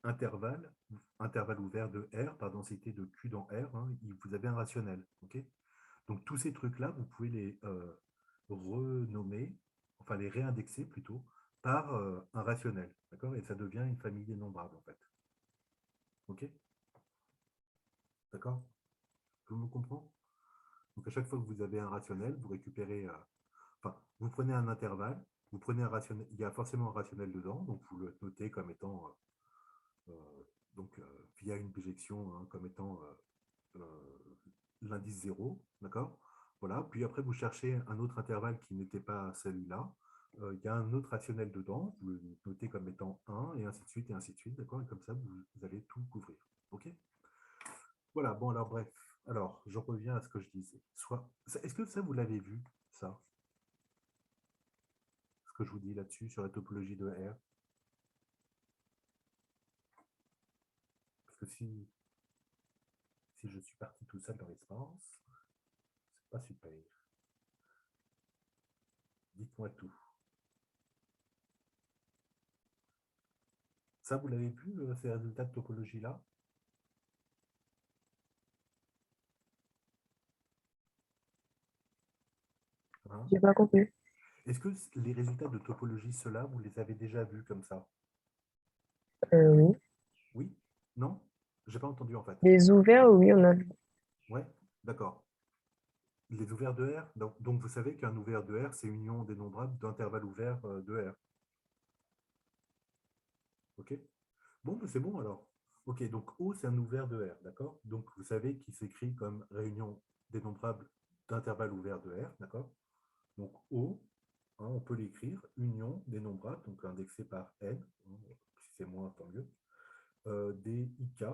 intervalle, intervalle ouvert de R, par densité de Q dans R, hein, vous avez un rationnel. OK? Donc tous ces trucs-là, vous pouvez les renommer, enfin les réindexer plutôt, par un rationnel. D'accord? Et ça devient une famille dénombrable en fait. OK? D'accord? Tout le monde comprend? Donc à chaque fois que vous avez un rationnel, vous récupérez, enfin, vous prenez un intervalle, vous prenez un rationnel, il y a forcément un rationnel dedans, donc vous le notez comme étant, donc via une bijection, hein, comme étant l'indice 0, d'accord? Voilà, puis après vous cherchez un autre intervalle qui n'était pas celui-là. Il y a un autre rationnel dedans, vous le notez comme étant 1, et ainsi de suite, d'accord? Et comme ça, vous allez tout couvrir. OK? Voilà, bon, alors bref. Alors, je reviens à ce que je disais. Est-ce que ça, vous l'avez vu, ça? Ce que je vous dis là-dessus, sur la topologie de R? Parce que si je suis parti tout seul dans l'espace, c'est pas super. Dites-moi tout. Ça, vous l'avez vu, ces résultats de topologie-là? Hein? J'ai pas compris. Est-ce que les résultats de topologie, ceux-là, vous les avez déjà vus comme ça? Oui. Oui? Non? J'ai pas entendu en fait. Les ouverts, oui, on a vu. Ouais? D'accord. Les ouverts de R? Donc vous savez qu'un ouvert de R, c'est union dénombrable d'intervalles ouverts de R. OK? Bon, c'est bon alors. OK, donc O, c'est un ouvert de R, d'accord? Donc vous savez qu'il s'écrit comme réunion dénombrable d'intervalles ouverts de R, d'accord? Donc O, hein, on peut l'écrire union dénombrable, donc indexé par N, hein, si c'est moins, tant mieux, des IK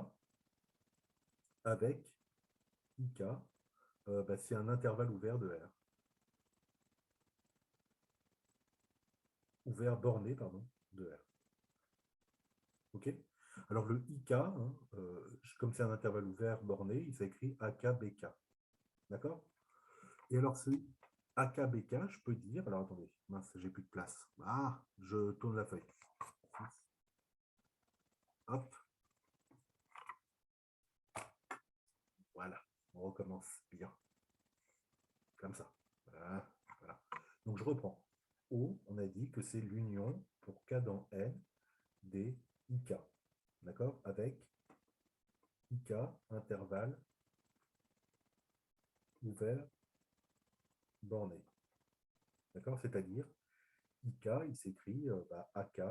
avec IK, bah, c'est un intervalle ouvert de R. Ouvert borné, pardon, de R. OK? Alors le IK, hein, comme c'est un intervalle ouvert borné, il s'écrit AKBK. D'accord? Et alors ce AKBK, je peux dire, alors attendez, mince, j'ai plus de place. Ah, je tourne la feuille. Hop, voilà, on recommence bien. Comme ça. Voilà, voilà. Donc je reprends. O, on a dit que c'est l'union pour K dans N des IK. D'accord? Avec IK, intervalle, ouvert, borné. D'accord? C'est-à-dire, IK, il s'écrit AK,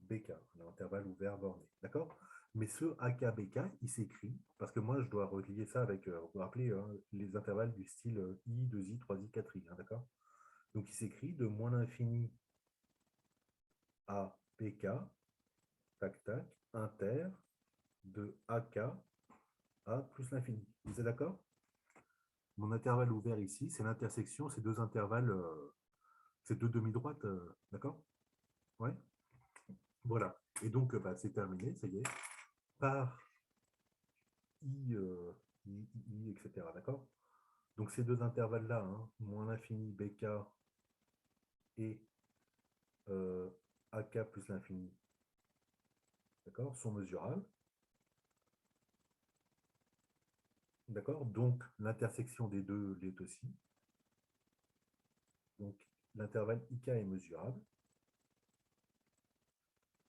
BK, un intervalle ouvert, borné. D'accord? Mais ce AK, BK, il s'écrit, parce que moi, je dois relier ça avec, vous vous rappelez, hein, les intervalles du style I, 2I, 3I, 4I. Hein, d'accord? Donc, il s'écrit de moins l'infini à PK, tac, tac, inter, de AK à plus l'infini. Vous êtes d'accord? Mon intervalle ouvert ici, c'est l'intersection, ces deux intervalles, ces deux demi-droites, d'accord? Ouais. Voilà. Et donc, c'est terminé, ça y est. Par I, etc. D'accord? Donc, ces deux intervalles-là, hein, moins l'infini BK et AK plus l'infini, d'accord, sont mesurables. D'accord? Donc, l'intersection des deux l'est aussi. Donc, l'intervalle IK est mesurable.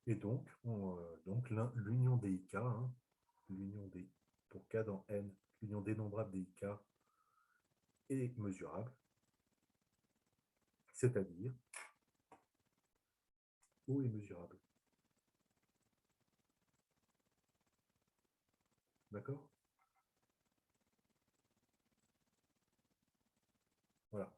Et donc, l'union des IK, hein, l'union des, pour K dans N, l'union dénombrable des IK est mesurable. C'est-à-dire, O est mesurable. D'accord? Voilà.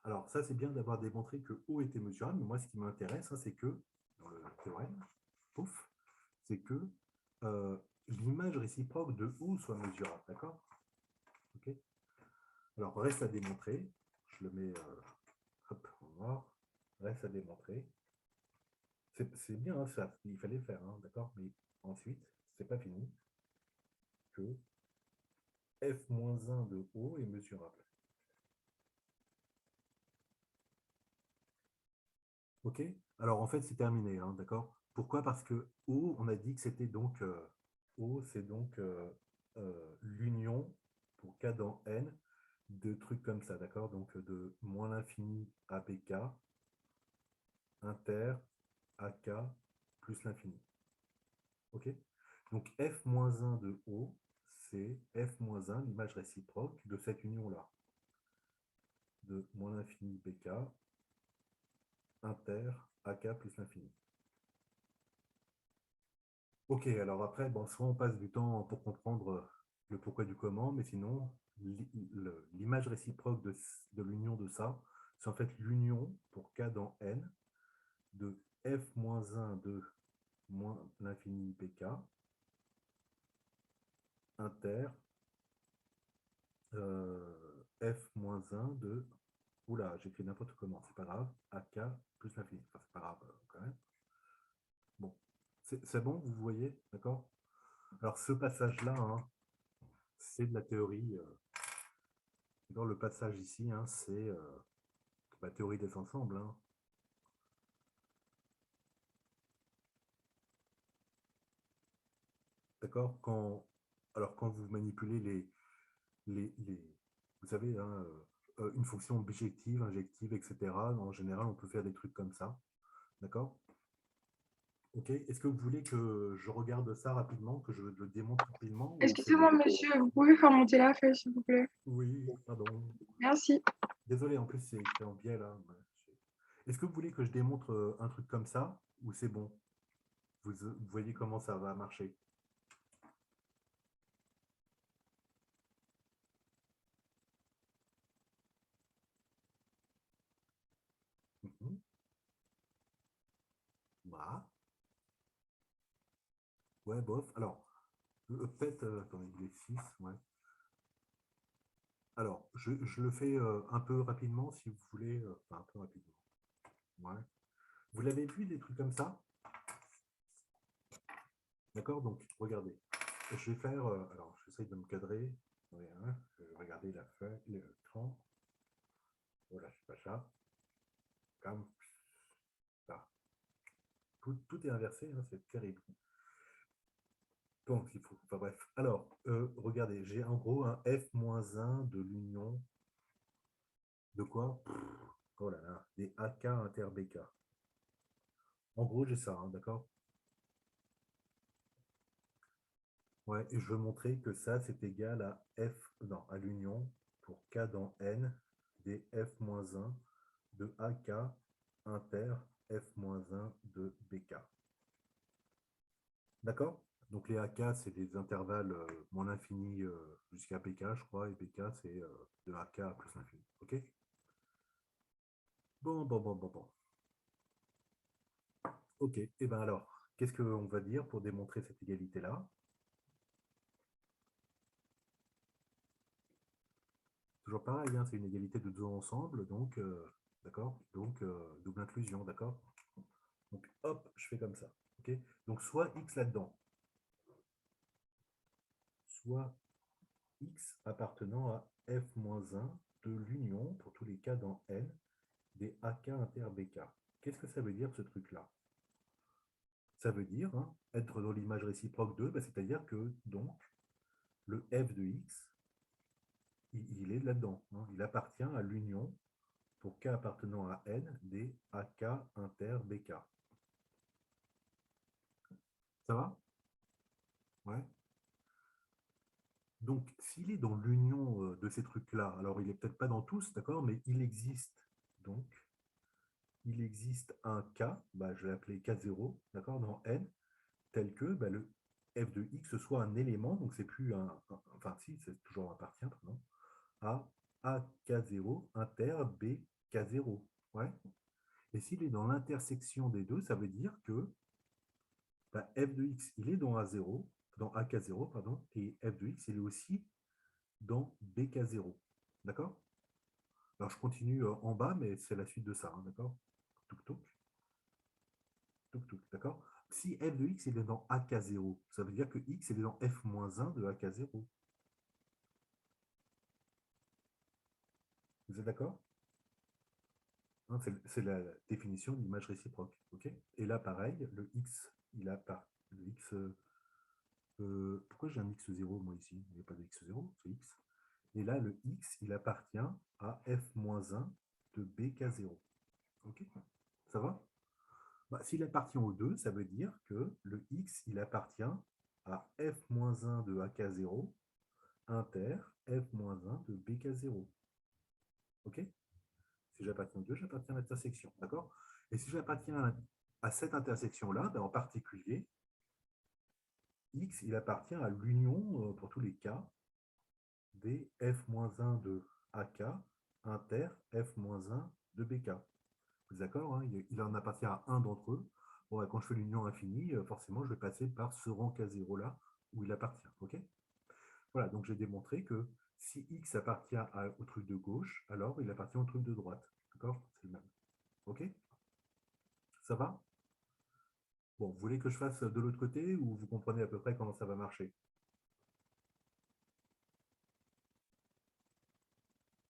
Alors, ça, c'est bien d'avoir démontré que O était mesurable, mais moi, ce qui m'intéresse, hein, c'est que, dans le théorème, pouf, c'est que l'image réciproque de O soit mesurable. D'accord? Ok. Alors, reste à démontrer. Je le mets hop, en noir. Reste à démontrer. C'est bien, hein, ça, il fallait le faire, hein, d'accord? Mais ensuite, c'est pas fini, que f-1 de O est mesurable. OK? Alors, en fait, c'est terminé, hein, d'accord? Pourquoi? Parce que O, on a dit que c'était donc O, c'est donc l'union, pour K dans N, de trucs comme ça, d'accord? Donc, de moins l'infini à BK, inter, AK, plus l'infini. OK? Donc, f-1 de O, c'est f-1, l'image réciproque de cette union-là. De moins l'infini BK, inter, AK plus l'infini. Ok, alors après, bon, soit on passe du temps pour comprendre le pourquoi du comment, mais sinon, l'image réciproque de l'union de ça, c'est en fait l'union pour K dans N de f-1 de moins l'infini BK, inter, f-1 de... Oula, j'écris n'importe comment, c'est pas grave, AK plus l'infini. Enfin, c'est pas grave quand même. Bon, c'est bon, vous voyez, d'accord? Alors, ce passage-là, hein, c'est de la théorie. Dans le passage ici, hein, c'est la théorie des ensembles. Hein. D'accord? Alors, quand vous manipulez vous savez, hein, une fonction bijective, injective, etc., en général, on peut faire des trucs comme ça. D'accord? Ok. Est-ce que vous voulez que je regarde ça rapidement, que je le démontre rapidement ou c'est Excusez-moi, bon? monsieur, vous pouvez faire monter la feuille, s'il vous plaît. Oui, pardon. Merci. Désolé, en plus, c'est écrit en biais là. Ouais. Est-ce que vous voulez que je démontre un truc comme ça ou c'est bon? Vous voyez comment ça va marcher? Mhm. Voilà. Ouais, bof. Alors, peut-être, attendez, il est 6, ouais. Alors, je le fais un peu rapidement, si vous voulez. Enfin, un peu rapidement. Ouais. Vous l'avez vu, des trucs comme ça? D'accord? Donc, regardez. Je vais faire... alors, j'essaye de me cadrer. Ouais, hein, je vais regarder la feuille, l'écran. Voilà, je suis pas ça. Comme ça. Tout est inversé, hein, c'est terrible. Donc, il faut... Enfin, bref. Alors, regardez, j'ai en gros un f-1 de l'union de quoi? Oh là là, des AK inter BK. En gros, j'ai ça, hein, d'accord? Ouais, et je veux montrer que ça, c'est égal à f, non, à l'union pour k dans n des f-1 de ak inter f-1 de bk. D'accord? Donc les AK, c'est des intervalles moins l'infini jusqu'à PK, je crois, et PK, c'est de AK plus l'infini. OK? Bon. OK. Et bien alors, qu'est-ce qu'on va dire pour démontrer cette égalité-là? Toujours pareil, hein, c'est une égalité de deux ensembles, donc, d'accord? Donc, double inclusion, d'accord? Donc, hop, je fais comme ça. OK? Donc, soit X là-dedans, soit X appartenant à F-1 de l'union, pour tous les cas dans N, des AK inter BK. Qu'est-ce que ça veut dire ce truc-là? Ça veut dire hein, être dans l'image réciproque de, c'est-à-dire que donc le f de x, il est là-dedans. Hein, il appartient à l'union pour k appartenant à n des AK inter BK. Ça va? Ouais. Donc, s'il est dans l'union de ces trucs-là, alors il n'est peut-être pas dans tous, d'accord, mais il existe donc, il existe un k, je vais l'appeler k0, d'accord, dans n, tel que le f de x soit un élément, donc c'est plus enfin si, c'est toujours appartient, pardon, à AK0 inter BK0. Ouais. Et s'il est dans l'intersection des deux, ça veut dire que f de x, il est dans A0, dans AK0, pardon, et f de x, il est aussi dans BK0. D'accord? Alors je continue en bas, mais c'est la suite de ça, hein, d'accord? Touk, d'accord? Si f de x il est dans AK0, ça veut dire que x il est dans f-1 de AK0. Vous êtes d'accord? Hein, c'est la définition de l'image réciproque. Okay, et là, pareil, le x, il a pas. Le x, pourquoi j'ai un x0 moi ici? Il n'y a pas de x0, c'est x. Et là, le x, il appartient à f-1 de bk0. Ok, ça va? S'il appartient aux deux, ça veut dire que le x, il appartient à f-1 de ak0 inter f-1 de bk0. Ok? Si j'appartiens aux deux, j'appartiens à l'intersection. D'accord? Et si j'appartiens à cette intersection-là, en particulier, x, il appartient à l'union, pour tous les cas, des f-1 de AK inter f-1 de BK. Vous êtes d'accord, hein? Il en appartient à un d'entre eux. Bon, quand je fais l'union infinie, forcément, je vais passer par ce rang K0-là où il appartient. Ok? Voilà, donc j'ai démontré que si x appartient au truc de gauche, alors il appartient au truc de droite. D'accord? C'est le même. Ok? Ça va? Bon, vous voulez que je fasse de l'autre côté ou vous comprenez à peu près comment ça va marcher?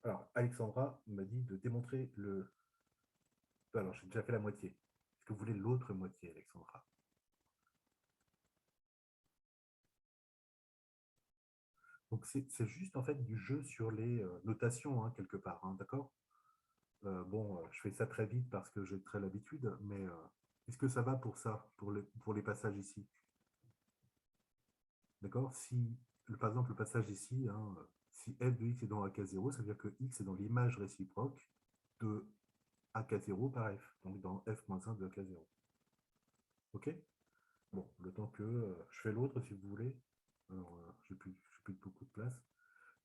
Alors, Alexandra m'a dit de démontrer le... Alors, j'ai déjà fait la moitié. Est-ce que vous voulez l'autre moitié, Alexandra? Donc, c'est juste en fait du jeu sur les notations, hein, quelque part, hein, d'accord? Je fais ça très vite parce que j'ai très l'habitude, mais est-ce que ça va pour ça, pour les passages ici? D'accord? Si, par exemple, le passage ici, hein, si f de x est dans AK0, ça veut dire que x est dans l'image réciproque de AK0 par f, donc dans f-1 de AK0. OK? Bon, le temps que je fais l'autre si vous voulez. Alors, j'ai plus beaucoup de place.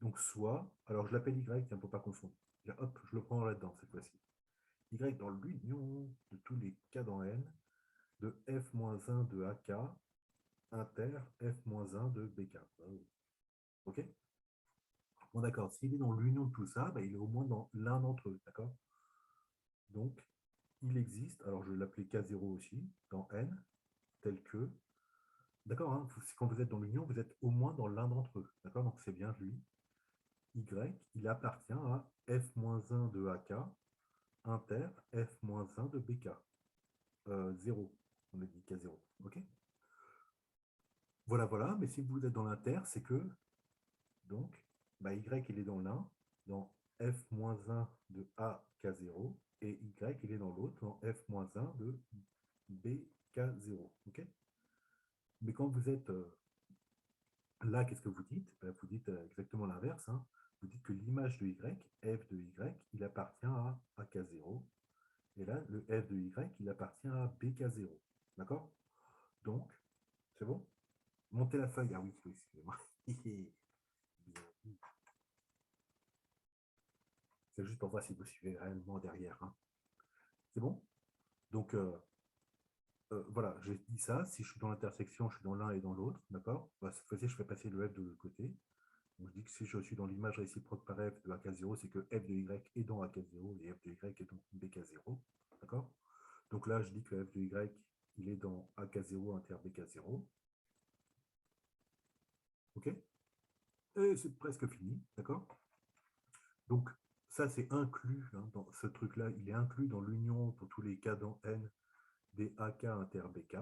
Donc, soit, alors je l'appelle y, tiens, pour ne pas confondre. Bien, hop, je le prends là-dedans cette fois-ci. Y dans l'union de tous les cas dans n de f-1 de AK inter f-1 de BK. OK? Bon, d'accord. S'il est dans l'union de tout ça, il est au moins dans l'un d'entre eux. D'accord? Donc, il existe, alors je vais l'appeler K0 aussi, dans n, tel que, d'accord, hein, quand vous êtes dans l'union, vous êtes au moins dans l'un d'entre eux. D'accord? Donc, c'est bien lui. Y, il appartient à f-1 de AK inter f-1 de BK. 0. On a dit K0. OK? Voilà, mais si vous êtes dans l'inter, c'est que, donc, Y, il est dans l'un, dans f-1 de AK0, et Y, il est dans l'autre, dans f-1 de BK0. OK? Mais quand vous êtes Là, qu'est-ce que vous dites? Ben, vous dites exactement l'inverse. Hein. Vous dites que l'image de y, f de y, il appartient à AK0. Et là, le f de y, il appartient à BK0. D'accord? Donc, c'est bon? Montez la feuille. Ah oui, oui, excusez-moi. C'est juste pour voir si vous suivez réellement derrière. Hein. C'est bon? Donc, voilà, j'ai dit ça. Si je suis dans l'intersection, je suis dans l'un et dans l'autre. D'accord? Bah, cette fois-ci, je fais passer le f de l'autre côté. Donc, je dis que si je suis dans l'image réciproque par f de AK0, c'est que f de y est dans AK0 et f de y est dans BK0. D'accord? Donc là, je dis que f de y, il est dans AK0 inter BK0. OK? Et c'est presque fini. D'accord? Donc, ça, c'est inclus hein, dans ce truc-là. Il est inclus dans l'union pour tous les cas dans N des AK inter BK.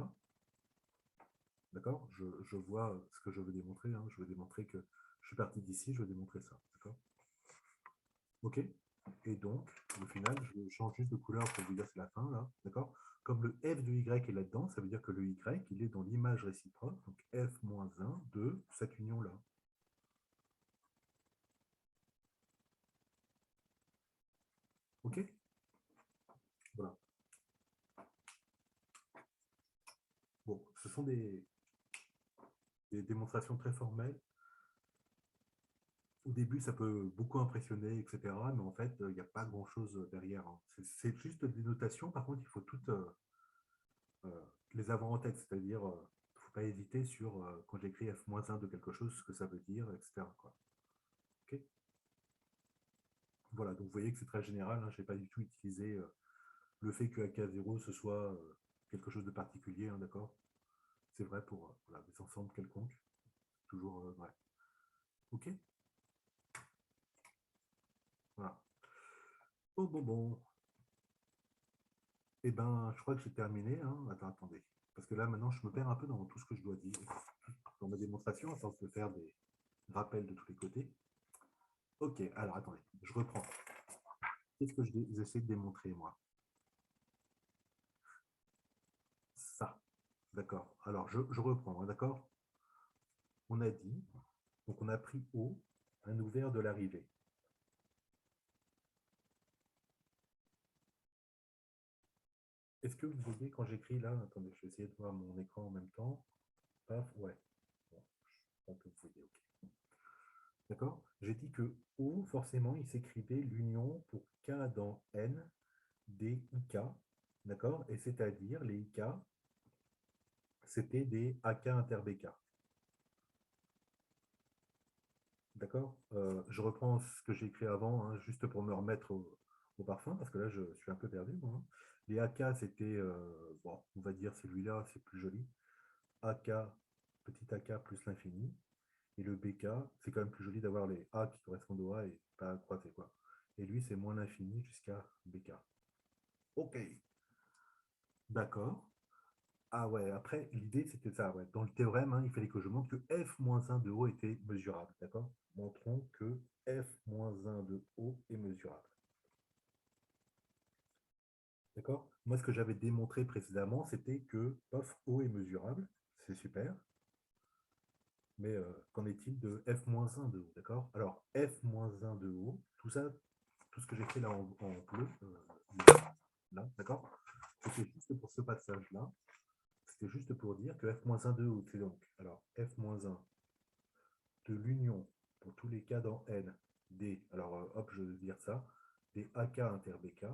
D'accord? Je vois ce que je veux démontrer. Hein. Je veux démontrer que je suis parti d'ici, je veux démontrer ça. D'accord? OK? Et donc, au final, je change juste de couleur pour vous dire que c'est la fin. Là. D'accord? Comme le f de y est là-dedans, ça veut dire que le y, il est dans l'image réciproque. Donc, f-1 de cette union-là. OK? Voilà. Bon, ce sont des démonstrations très formelles. Au début, ça peut beaucoup impressionner, etc. Mais en fait, il n'y a pas grand-chose derrière. Hein. C'est juste des notations. Par contre, il faut toutes les avoir en tête. C'est-à-dire, il ne faut pas hésiter sur, quand j'écris f-1 de quelque chose, ce que ça veut dire, etc. Quoi. Okay, voilà, donc vous voyez que c'est très général. Hein. Je n'ai pas du tout utilisé le fait que AK0, ce soit quelque chose de particulier. Hein, d'accord? C'est vrai pour voilà, des ensembles quelconques. Toujours vrai. OK? Voilà. Bon. Eh ben, je crois que j'ai terminé. Hein. Attendez. Parce que là, maintenant, je me perds un peu dans tout ce que je dois dire. Dans ma démonstration, à force de faire des rappels de tous les côtés. OK, alors attendez, je reprends. Qu'est-ce que j'essaie de démontrer, moi? Ça. D'accord. Alors, je reprends, hein, d'accord? On a dit, donc on a pris O, un ouvert de l'arrivée. Est-ce que vous voyez quand j'écris là? Attendez, je vais essayer de voir mon écran en même temps. Paf, ouais. Bon, je crois que vous voyez, OK. D'accord? J'ai dit que O, forcément, il s'écrivait l'union pour K dans N des IK. D'accord? Et c'est-à-dire, les IK, c'était des AK inter BK. D'accord? Je reprends ce que j'ai écrit avant, hein, juste pour me remettre au parfum, parce que là, je suis un peu perdu. Moi, hein. Les AK, c'était, bon, on va dire celui-là, c'est plus joli. AK, petit AK plus l'infini. Et le BK, c'est quand même plus joli d'avoir les A qui correspondent au A et pas croisés, quoi. Et lui, c'est moins l'infini jusqu'à BK. OK. D'accord. Ah ouais, après, l'idée, c'était ça. Ouais. Dans le théorème, hein, il fallait que je montre que f-1 de haut était mesurable. D'accord? Montrons que f-1 de haut est mesurable. D'accord? Moi, ce que j'avais démontré précédemment, c'était que pof, haut est mesurable. C'est super. Mais qu'en est-il de f-1 de haut? D'accord? Alors, f-1 de haut, tout ça, tout ce que j'ai fait là en bleu, là, d'accord? C'était juste pour ce passage-là. C'était juste pour dire que f-1 de haut, c'est donc, alors, f-1 de l'union, pour tous les cas dans N, des, alors hop, je vais dire ça, des AK inter BK,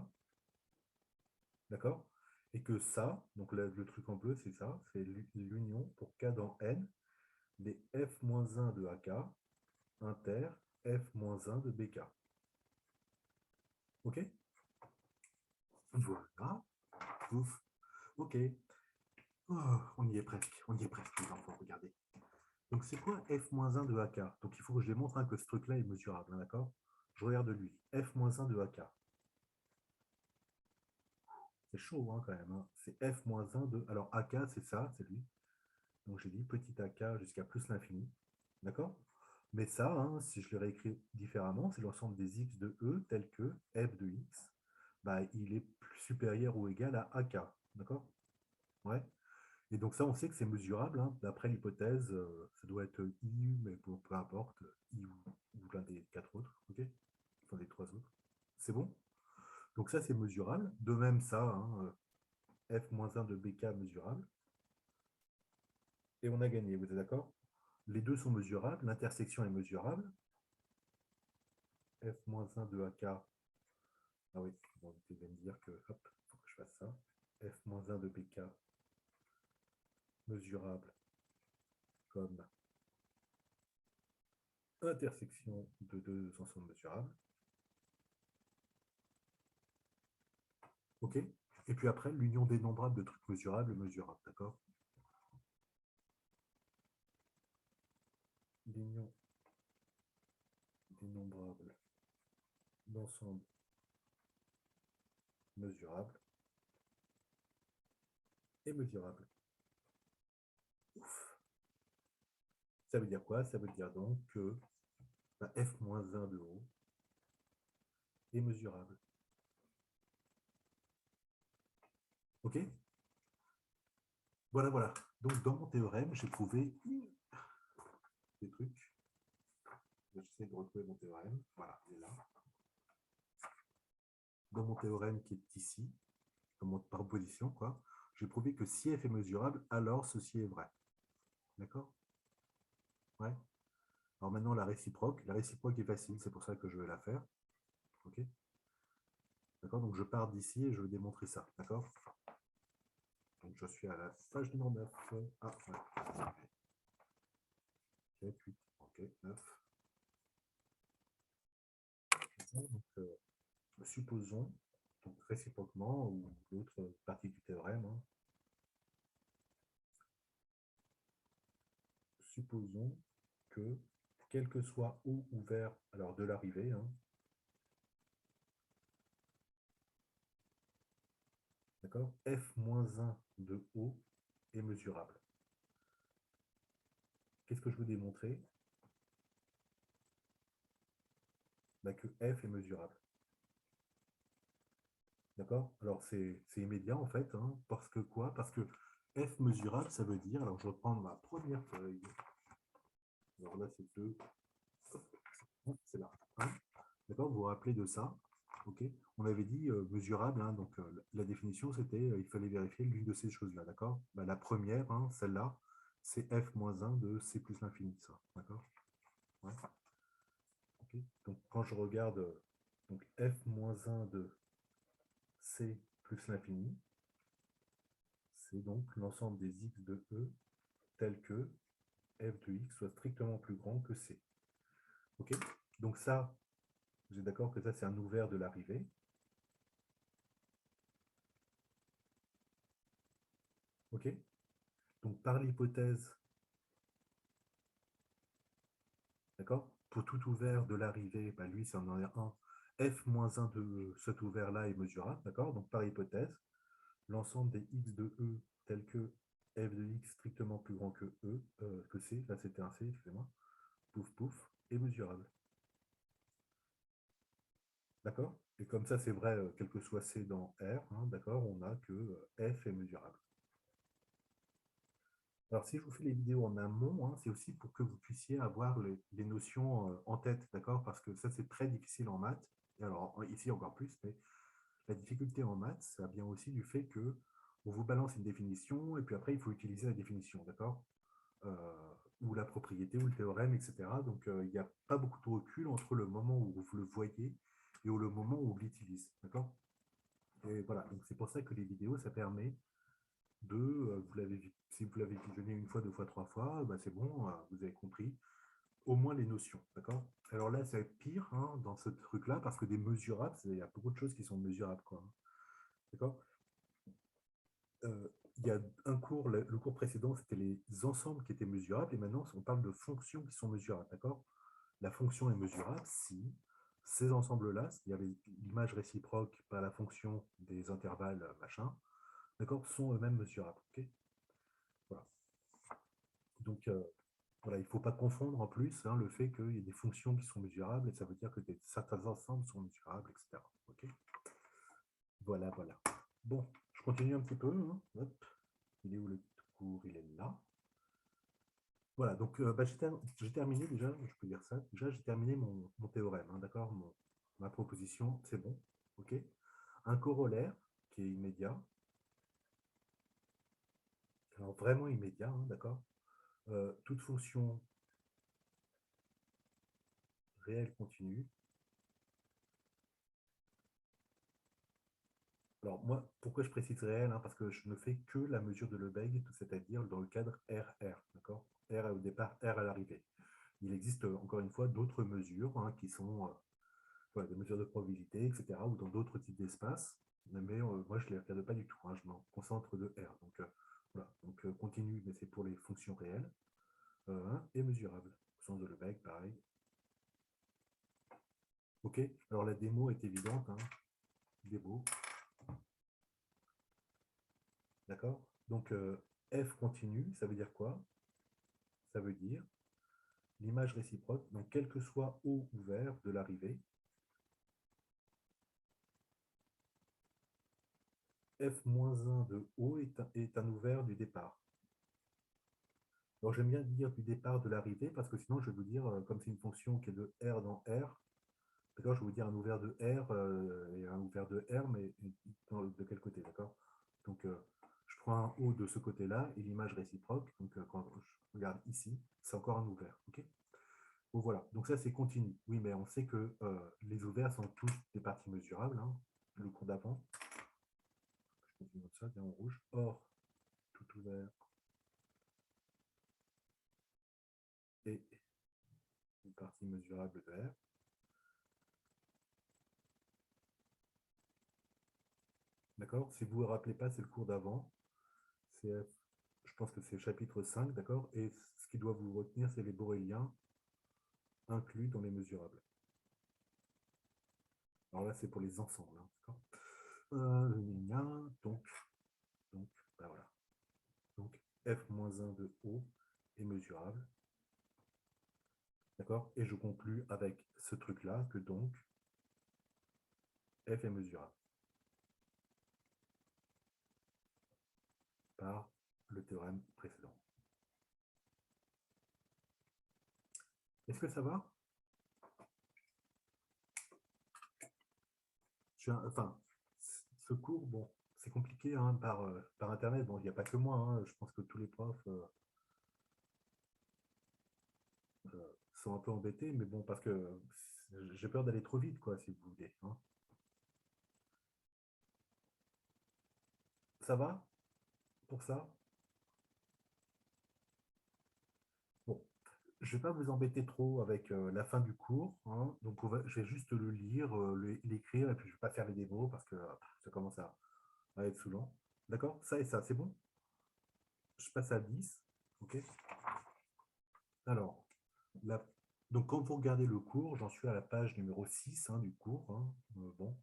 d'accord? Et que ça, donc le truc en bleu, c'est ça, c'est l'union pour K dans N, des F-1 de AK inter F-1 de BK. OK? Voilà. Ouf. OK. Oh, on y est presque, les enfants, regardez. Donc, c'est quoi F-1 de AK? Donc, il faut que je démontre hein, que ce truc-là est mesurable, hein, d'accord? Je regarde lui. F-1 de AK. C'est chaud hein, quand même. Hein. C'est F-1 de... Alors, AK, c'est ça, c'est lui. Donc, j'ai dit petit AK jusqu'à plus l'infini. D'accord? Mais ça, hein, si je le réécris différemment, c'est l'ensemble des x de E tel que f de x, bah, il est supérieur ou égal à AK. D'accord? Ouais. Et donc ça, on sait que c'est mesurable, hein. D'après l'hypothèse, ça doit être I, mais bon, peu importe, I ou l'un des 4 autres, ok? Enfin, des 3 autres. C'est bon? Donc ça, c'est mesurable. De même, ça, hein, F-1 de BK mesurable. Et on a gagné, vous êtes d'accord? Les deux sont mesurables, l'intersection est mesurable. F-1 de AK. Ah oui, bon, vous allez me dire que, hop, il faut que je fasse ça. F-1 de BK mesurable comme intersection de deux ensembles mesurables. OK? Et puis après, l'union dénombrable de trucs mesurables est mesurable, d'accord? L'union dénombrable d'ensemble mesurable est mesurable. Ouf. Ça veut dire quoi? Ça veut dire donc que F-1 de O est mesurable. OK? Voilà, voilà. Donc, dans mon théorème, j'ai trouvé des trucs. J'essaie de retrouver mon théorème. Voilà, il est là. Dans mon théorème qui est ici, par opposition, quoi, j'ai prouvé que si f est mesurable, alors ceci est vrai. D'accord? Ouais. Alors maintenant, la réciproque est facile, c'est pour ça que je vais la faire. OK? D'accord? Donc je pars d'ici et je vais démontrer ça. D'accord? Donc je suis à la page numéro 9. Ah, ouais. 7, 8, OK, 9. Donc, supposons, donc réciproquement, ou l'autre partie du théorème, hein, supposons que, quel que soit O ouvert, alors de l'arrivée, hein, d'accord, F-1 de O est mesurable. Qu'est-ce que je veux démontrer? Bah, que F est mesurable. D'accord? Alors, c'est immédiat, en fait, hein, parce que quoi? Parce que F mesurable, ça veut dire, alors je vais prendre ma première feuille. Alors là, c'est 2. C'est là. Hein. D'accord? Vous vous rappelez de ça? Ok? On avait dit mesurable, hein, donc la définition, c'était il fallait vérifier l'une de ces choses-là. D'accord? Bah, la première, hein, celle-là, c'est F-1 de C plus l'infini, ça. D'accord? Ouais. Okay. Donc, quand je regarde donc F-1 de C plus l'infini, c'est donc l'ensemble des x de E tel que f de x soit strictement plus grand que C. OK? Donc ça, vous êtes d'accord que ça, c'est un ouvert de l'arrivée. OK? Donc par l'hypothèse, d'accord? Pour tout ouvert de l'arrivée, bah, lui, c'est en R1, f-1 de cet ouvert-là est mesurable, d'accord? Donc par hypothèse, l'ensemble des x de E tel que f de x strictement plus grand que E, que C, là c'était un C, excusez-moi, pouf pouf, est mesurable. D'accord? Et comme ça, c'est vrai, quel que soit C dans R, hein, d'accord, on a que F est mesurable. Alors, si je vous fais les vidéos en amont, hein, c'est aussi pour que vous puissiez avoir les notions en tête, d'accord? Parce que ça, c'est très difficile en maths. Et alors, ici encore plus, mais la difficulté en maths, ça vient aussi du fait que on vous balance une définition, et puis après, il faut utiliser la définition, d'accord? Ou la propriété, ou le théorème, etc. Donc, il n'y a pas beaucoup de recul entre le moment où vous le voyez et le moment où on l'utilise, d'accord? Et voilà, donc c'est pour ça que les vidéos, ça permet de, si vous l'avez visionné une fois, deux fois, trois fois, bah c'est bon, vous avez compris au moins les notions, d'accord? Alors là, ça va être pire hein, dans ce truc-là, parce que des mesurables, il y a beaucoup de choses qui sont mesurables, quoi. D'accord? Il y a un cours, le cours précédent, c'était les ensembles qui étaient mesurables, et maintenant, on parle de fonctions qui sont mesurables, d'accord? La fonction est mesurable si ces ensembles-là, c'est-à-dire l'image réciproque par la fonction des intervalles, machin, d'accord, sont eux-mêmes mesurables. Okay, voilà. Donc, voilà, il ne faut pas confondre en plus hein, le fait qu'il y ait des fonctions qui sont mesurables, et ça veut dire que certains ensembles sont mesurables, etc. Okay, voilà, voilà. Bon, je continue un petit peu. Hein. Hop. Il est où le cours? cours, il est là. Voilà, donc j'ai terminé déjà, je peux dire ça, déjà j'ai terminé mon théorème, hein, d'accord, ma proposition, c'est bon, ok. Un corollaire qui est immédiat, alors vraiment immédiat, hein, d'accord. Toute fonction réelle continue. Alors moi, pourquoi je précise réel, hein, parce que je ne fais que la mesure de Lebesgue, c'est-à-dire dans le cadre RR, d'accord. R au départ, R à l'arrivée. Il existe encore une fois d'autres mesures, hein, qui sont voilà, des mesures de probabilité, etc., ou dans d'autres types d'espaces, mais moi je ne les regarde pas du tout, hein, je m'en concentre de R. Donc voilà, donc continu, mais c'est pour les fonctions réelles, et mesurables. Sens de Lebesgue, pareil. Ok, alors la démo est évidente, hein. Démo. D'accord. Donc F continue, ça veut dire quoi? Ça veut dire l'image réciproque, donc quel que soit O ouvert de l'arrivée, F-1 de O est un ouvert du départ. Alors j'aime bien dire du départ de l'arrivée, parce que sinon je vais vous dire, comme c'est une fonction qui est de R dans R, d'accord, je vais vous dire un ouvert de R et un ouvert de R, mais de quel côté, d'accord? Donc je prends un O de ce côté-là et l'image réciproque, donc quand je regarde ici, c'est encore un ouvert, ok? Bon, voilà, donc ça c'est continu. Oui, mais on sait que les ouverts sont tous des parties mesurables, hein, le cours d'avant. Je continue comme ça, bien en rouge. Or, tout ouvert est une partie mesurable de R. D'accord? Si vous ne vous rappelez pas, c'est le cours d'avant. Je pense que c'est le chapitre 5, d'accord? Et ce qui doit vous retenir, c'est les boréliens inclus dans les mesurables. Alors là, c'est pour les ensembles, hein, d'accord? Donc, ben voilà. Donc, F-1 de O est mesurable. D'accord? Et je conclus avec ce truc-là, que donc, F est mesurable par le théorème précédent. Est-ce que ça va? Enfin, ce cours, bon, c'est compliqué, hein, par Internet. Bon, il n'y a pas que moi, hein, je pense que tous les profs sont un peu embêtés, mais bon, parce que j'ai peur d'aller trop vite, quoi, si vous voulez, hein. Ça va pour ça? Bon, je ne vais pas vous embêter trop avec la fin du cours, hein. Donc je vais juste le lire, l'écrire, et puis je ne vais pas faire les démos parce que ça commence à être saoulant. D'accord? Ça et ça, c'est bon? Je passe à 10. OK? Alors, donc quand vous regardez le cours, j'en suis à la page numéro 6, hein, du cours, hein. Bon.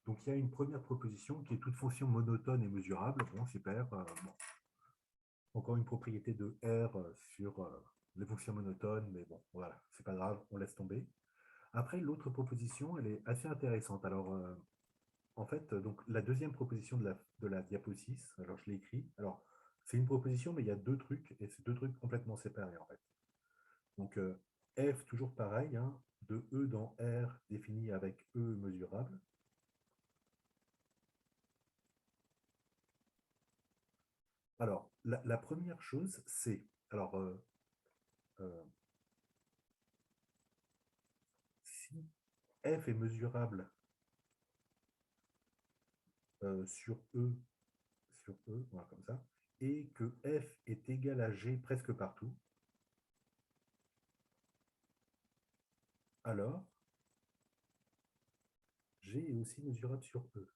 Donc il y a une première proposition qui est toute fonction monotone et mesurable. Bon, super. Bon. Encore une propriété de R sur les fonctions monotones, mais bon, voilà, c'est pas grave, on laisse tomber. Après, l'autre proposition, elle est assez intéressante. Alors, en fait, donc la deuxième proposition de la diapo 6, alors je l'ai écrit. Alors, c'est une proposition, mais il y a deux trucs, et c'est deux trucs complètement séparés, en fait. Donc, F, toujours pareil, hein, de E dans R défini avec E mesurable. Alors, la première chose, c'est, alors, si F est mesurable sur E, voilà, comme ça, et que F est égal à G presque partout, alors G est aussi mesurable sur E.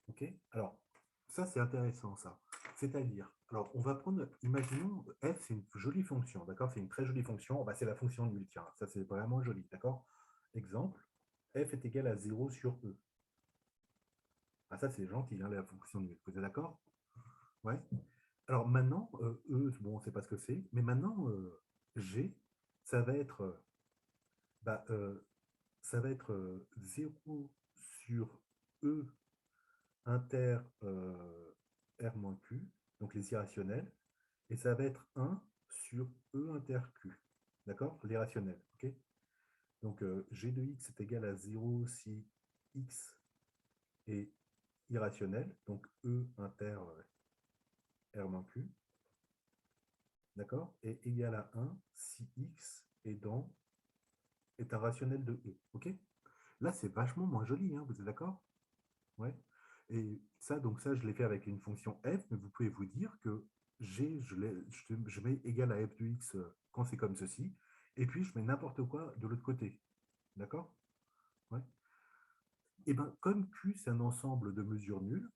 OK? Alors, ça, c'est intéressant, ça. C'est-à-dire, alors, on va prendre, imaginons, F, c'est une jolie fonction, d'accord? C'est une très jolie fonction. Bah, c'est la fonction nulle, tiens. Ça, c'est vraiment joli, d'accord? Exemple, F est égal à 0 sur E. Ah, ça, c'est gentil, hein, la fonction nulle. Vous êtes d'accord? Ouais. Alors, maintenant, E, bon, on ne sait pas ce que c'est, mais maintenant, G, ça va être, ça va être 0 sur E inter R moins Q, donc les irrationnels, et ça va être 1 sur E inter Q. D'accord? Les rationnels. Ok. Donc G de X est égal à 0 si X est irrationnel, donc E inter R moins Q. D'accord? Et égal à 1 si X est un rationnel de E. Ok? Là, c'est vachement moins joli, hein, vous êtes d'accord? Ouais. Et ça, donc ça, je l'ai fait avec une fonction f, mais vous pouvez vous dire que je mets égal à f de x quand c'est comme ceci, et puis je mets n'importe quoi de l'autre côté. D'accord? Ouais. Et bien, comme Q, c'est un ensemble de mesures nulles,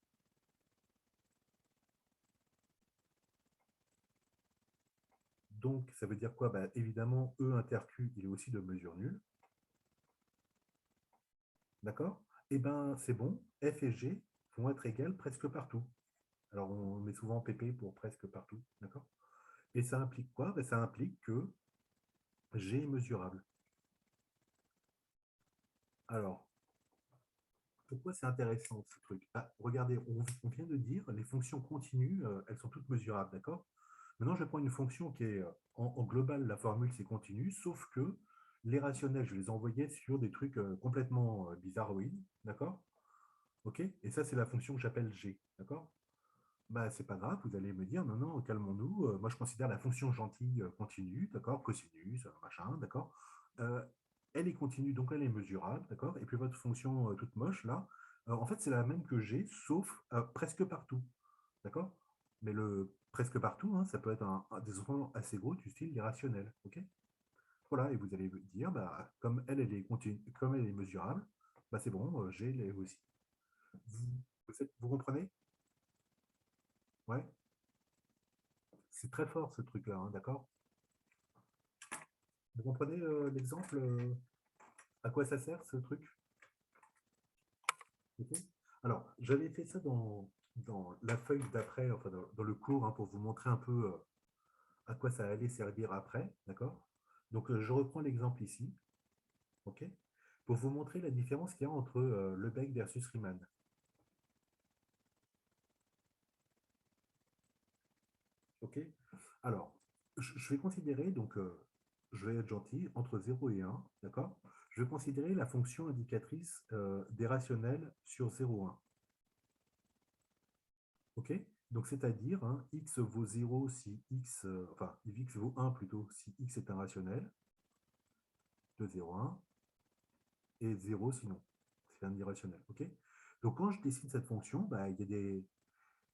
donc ça veut dire quoi? Ben, évidemment, E inter Q, il est aussi de mesure nulle. D'accord? Et bien, c'est bon, F et G vont être égales presque partout. Alors, on met souvent PP pour presque partout. D'accord? Et ça implique quoi? Ben, ça implique que G est mesurable. Alors, pourquoi c'est intéressant ce truc? Regardez, on vient de dire les fonctions continues, elles sont toutes mesurables, d'accord? Maintenant, je prends une fonction qui est en global, la formule c'est continu, sauf que les rationnels, je les envoyais sur des trucs complètement bizarroïdes, d'accord? Ok? Et ça, c'est la fonction que j'appelle G, d'accord? Bah, c'est pas grave, vous allez me dire, non, non, calmons-nous. Moi, je considère la fonction gentille continue, d'accord, cosinus, machin, d'accord. Euh, Elle est continue, donc elle est mesurable, d'accord. Et puis votre fonction toute moche, là, en fait, c'est la même que G, sauf presque partout, d'accord. Mais le presque partout, hein, ça peut être des ensembles assez gros du style des rationnels, ok. Voilà, et vous allez me dire, bah, comme elle est continue, comme elle est mesurable, bah, c'est bon, G l'est aussi. Vous comprenez? Ouais. C'est très fort ce truc-là, hein, d'accord? Vous comprenez l'exemple à quoi ça sert ce truc? Ok. Alors, j'avais fait ça dans la feuille d'après, enfin dans le cours, hein, pour vous montrer un peu à quoi ça allait servir après, d'accord? Donc, je reprends l'exemple ici, ok? Pour vous montrer la différence qu'il y a entre Lebesgue versus Riemann. Ok. Alors, je vais considérer, donc, je vais être gentil, entre 0 et 1, d'accord? Je vais considérer la fonction indicatrice des rationnels sur 0, 1. Ok? Donc, c'est-à-dire, hein, x vaut 0 si x, enfin, x vaut 1 plutôt si x est un rationnel de 0, 1, et 0 sinon, c'est un irrationnel. Ok? Donc, quand je dessine cette fonction, bah, il y a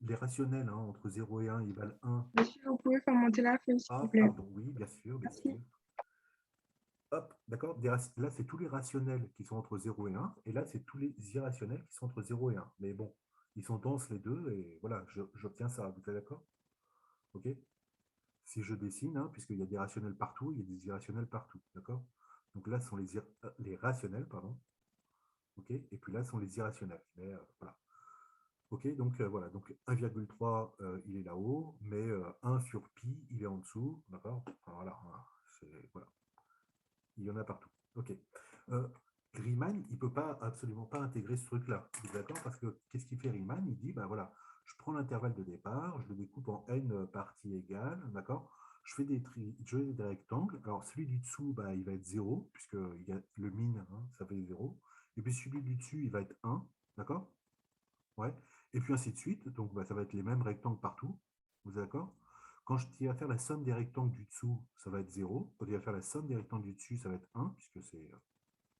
les rationnels hein, entre 0 et 1, ils valent 1. Monsieur, vous pouvez faire monter la feuille, s'il vous Ah, plaît. pardon, oui, bien sûr, bien Merci. sûr. Hop, d'accord? Là, c'est tous les rationnels qui sont entre 0 et 1, et là, c'est tous les irrationnels qui sont entre 0 et 1. Mais bon, ils sont denses les deux, et voilà, j'obtiens ça. Vous êtes d'accord? Ok? Si je dessine, hein, puisqu'il y a des rationnels partout, il y a des irrationnels partout, d'accord? Donc là, ce sont les rationnels, pardon. Ok? Et puis là, ce sont les irrationnels. Mais voilà. Ok, donc voilà, donc 1,3, il est là-haut, mais 1 sur pi, il est en dessous, d'accord? Enfin, voilà. Il y en a partout. Ok. Euh, Riemann, il ne peut pas absolument pas intégrer ce truc-là. D'accord? Parce que qu'est-ce qu'il fait Riemann? Il dit, ben voilà, je prends l'intervalle de départ, je le découpe en n parties égales, d'accord? Je fais des rectangles. Alors celui du dessous, bah, il va être 0, puisque il y a le min, hein, ça fait 0. Et puis celui du dessus, il va être 1, d'accord? Ouais. Et puis ainsi de suite. Donc bah, ça va être les mêmes rectangles partout. Vous êtes d'accord? Quand tu vas faire la somme des rectangles du dessous, ça va être 0. Quand tu vas faire la somme des rectangles du dessus, ça va être 1, puisque c'est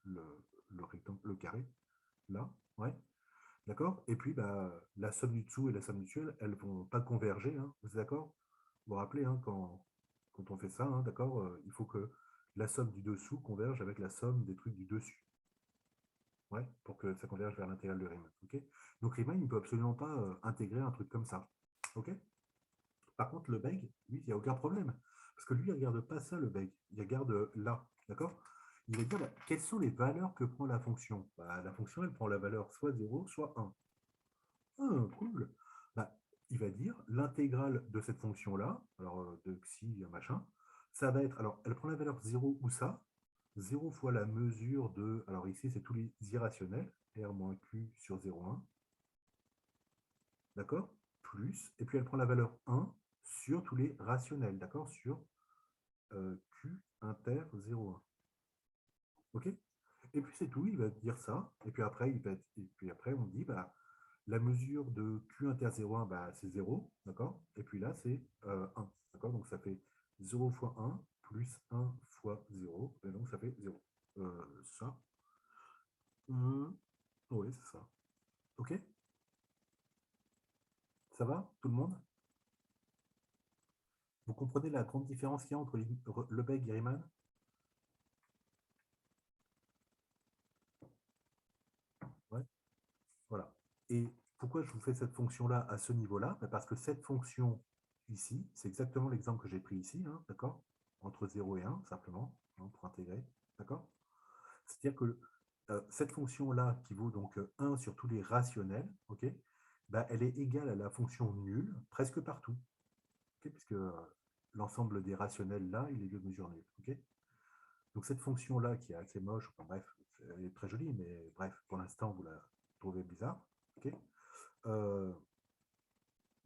le rectangle, le carré, là. Ouais. D'accord? Et puis bah, la somme du dessous et la somme du dessus, elles ne vont pas converger. Hein. Vous êtes d'accord? Vous vous rappelez, hein, quand on fait ça, hein, d'accord, il faut que la somme du dessous converge avec la somme des trucs du dessus. Ouais, pour que ça converge vers l'intégrale de Riemann. Okay, donc Riemann, il ne peut absolument pas intégrer un truc comme ça. Okay, par contre, le beg, lui, il n'y a aucun problème. Parce que lui, il ne regarde pas ça, le beg. Il regarde là. D'accord? Il va dire bah, quelles sont les valeurs que prend la fonction. Bah, la fonction, elle prend la valeur soit 0, soit 1. Ah, cool. Bah, il va dire l'intégrale de cette fonction-là, alors de xi, machin, ça va être, alors elle prend la valeur 0 ou ça, 0 fois la mesure de, alors ici c'est tous les irrationnels, R moins Q sur 0,1, d'accord, plus, et puis elle prend la valeur 1 sur tous les rationnels, d'accord, sur Q inter 0,1. OK? Et puis c'est tout, il va dire ça, et puis après, on dit, bah, la mesure de Q inter 0,1, bah, c'est 0, d'accord? Et puis là, c'est 1, d'accord? Donc ça fait 0 fois 1 plus 1 fois 0, et donc ça fait 0. Ça, oui, c'est ça. OK? Ça va, tout le monde? Vous comprenez la grande différence qu'il y a entre Lebesgue et Riemann? Ouais, voilà. Et pourquoi je vous fais cette fonction-là à ce niveau-là? Parce que cette fonction ici, c'est exactement l'exemple que j'ai pris ici, hein, d'accord? Entre 0 et 1, simplement, hein, pour intégrer, d'accord? C'est-à-dire que cette fonction-là, qui vaut donc 1 sur tous les rationnels, ok, bah, elle est égale à la fonction nulle presque partout, okay, puisque l'ensemble des rationnels là, il est de mesure nulle. Okay. Donc cette fonction-là, qui est assez moche, enfin, bref, elle est très jolie, mais bref, pour l'instant, vous la trouvez bizarre. Okay.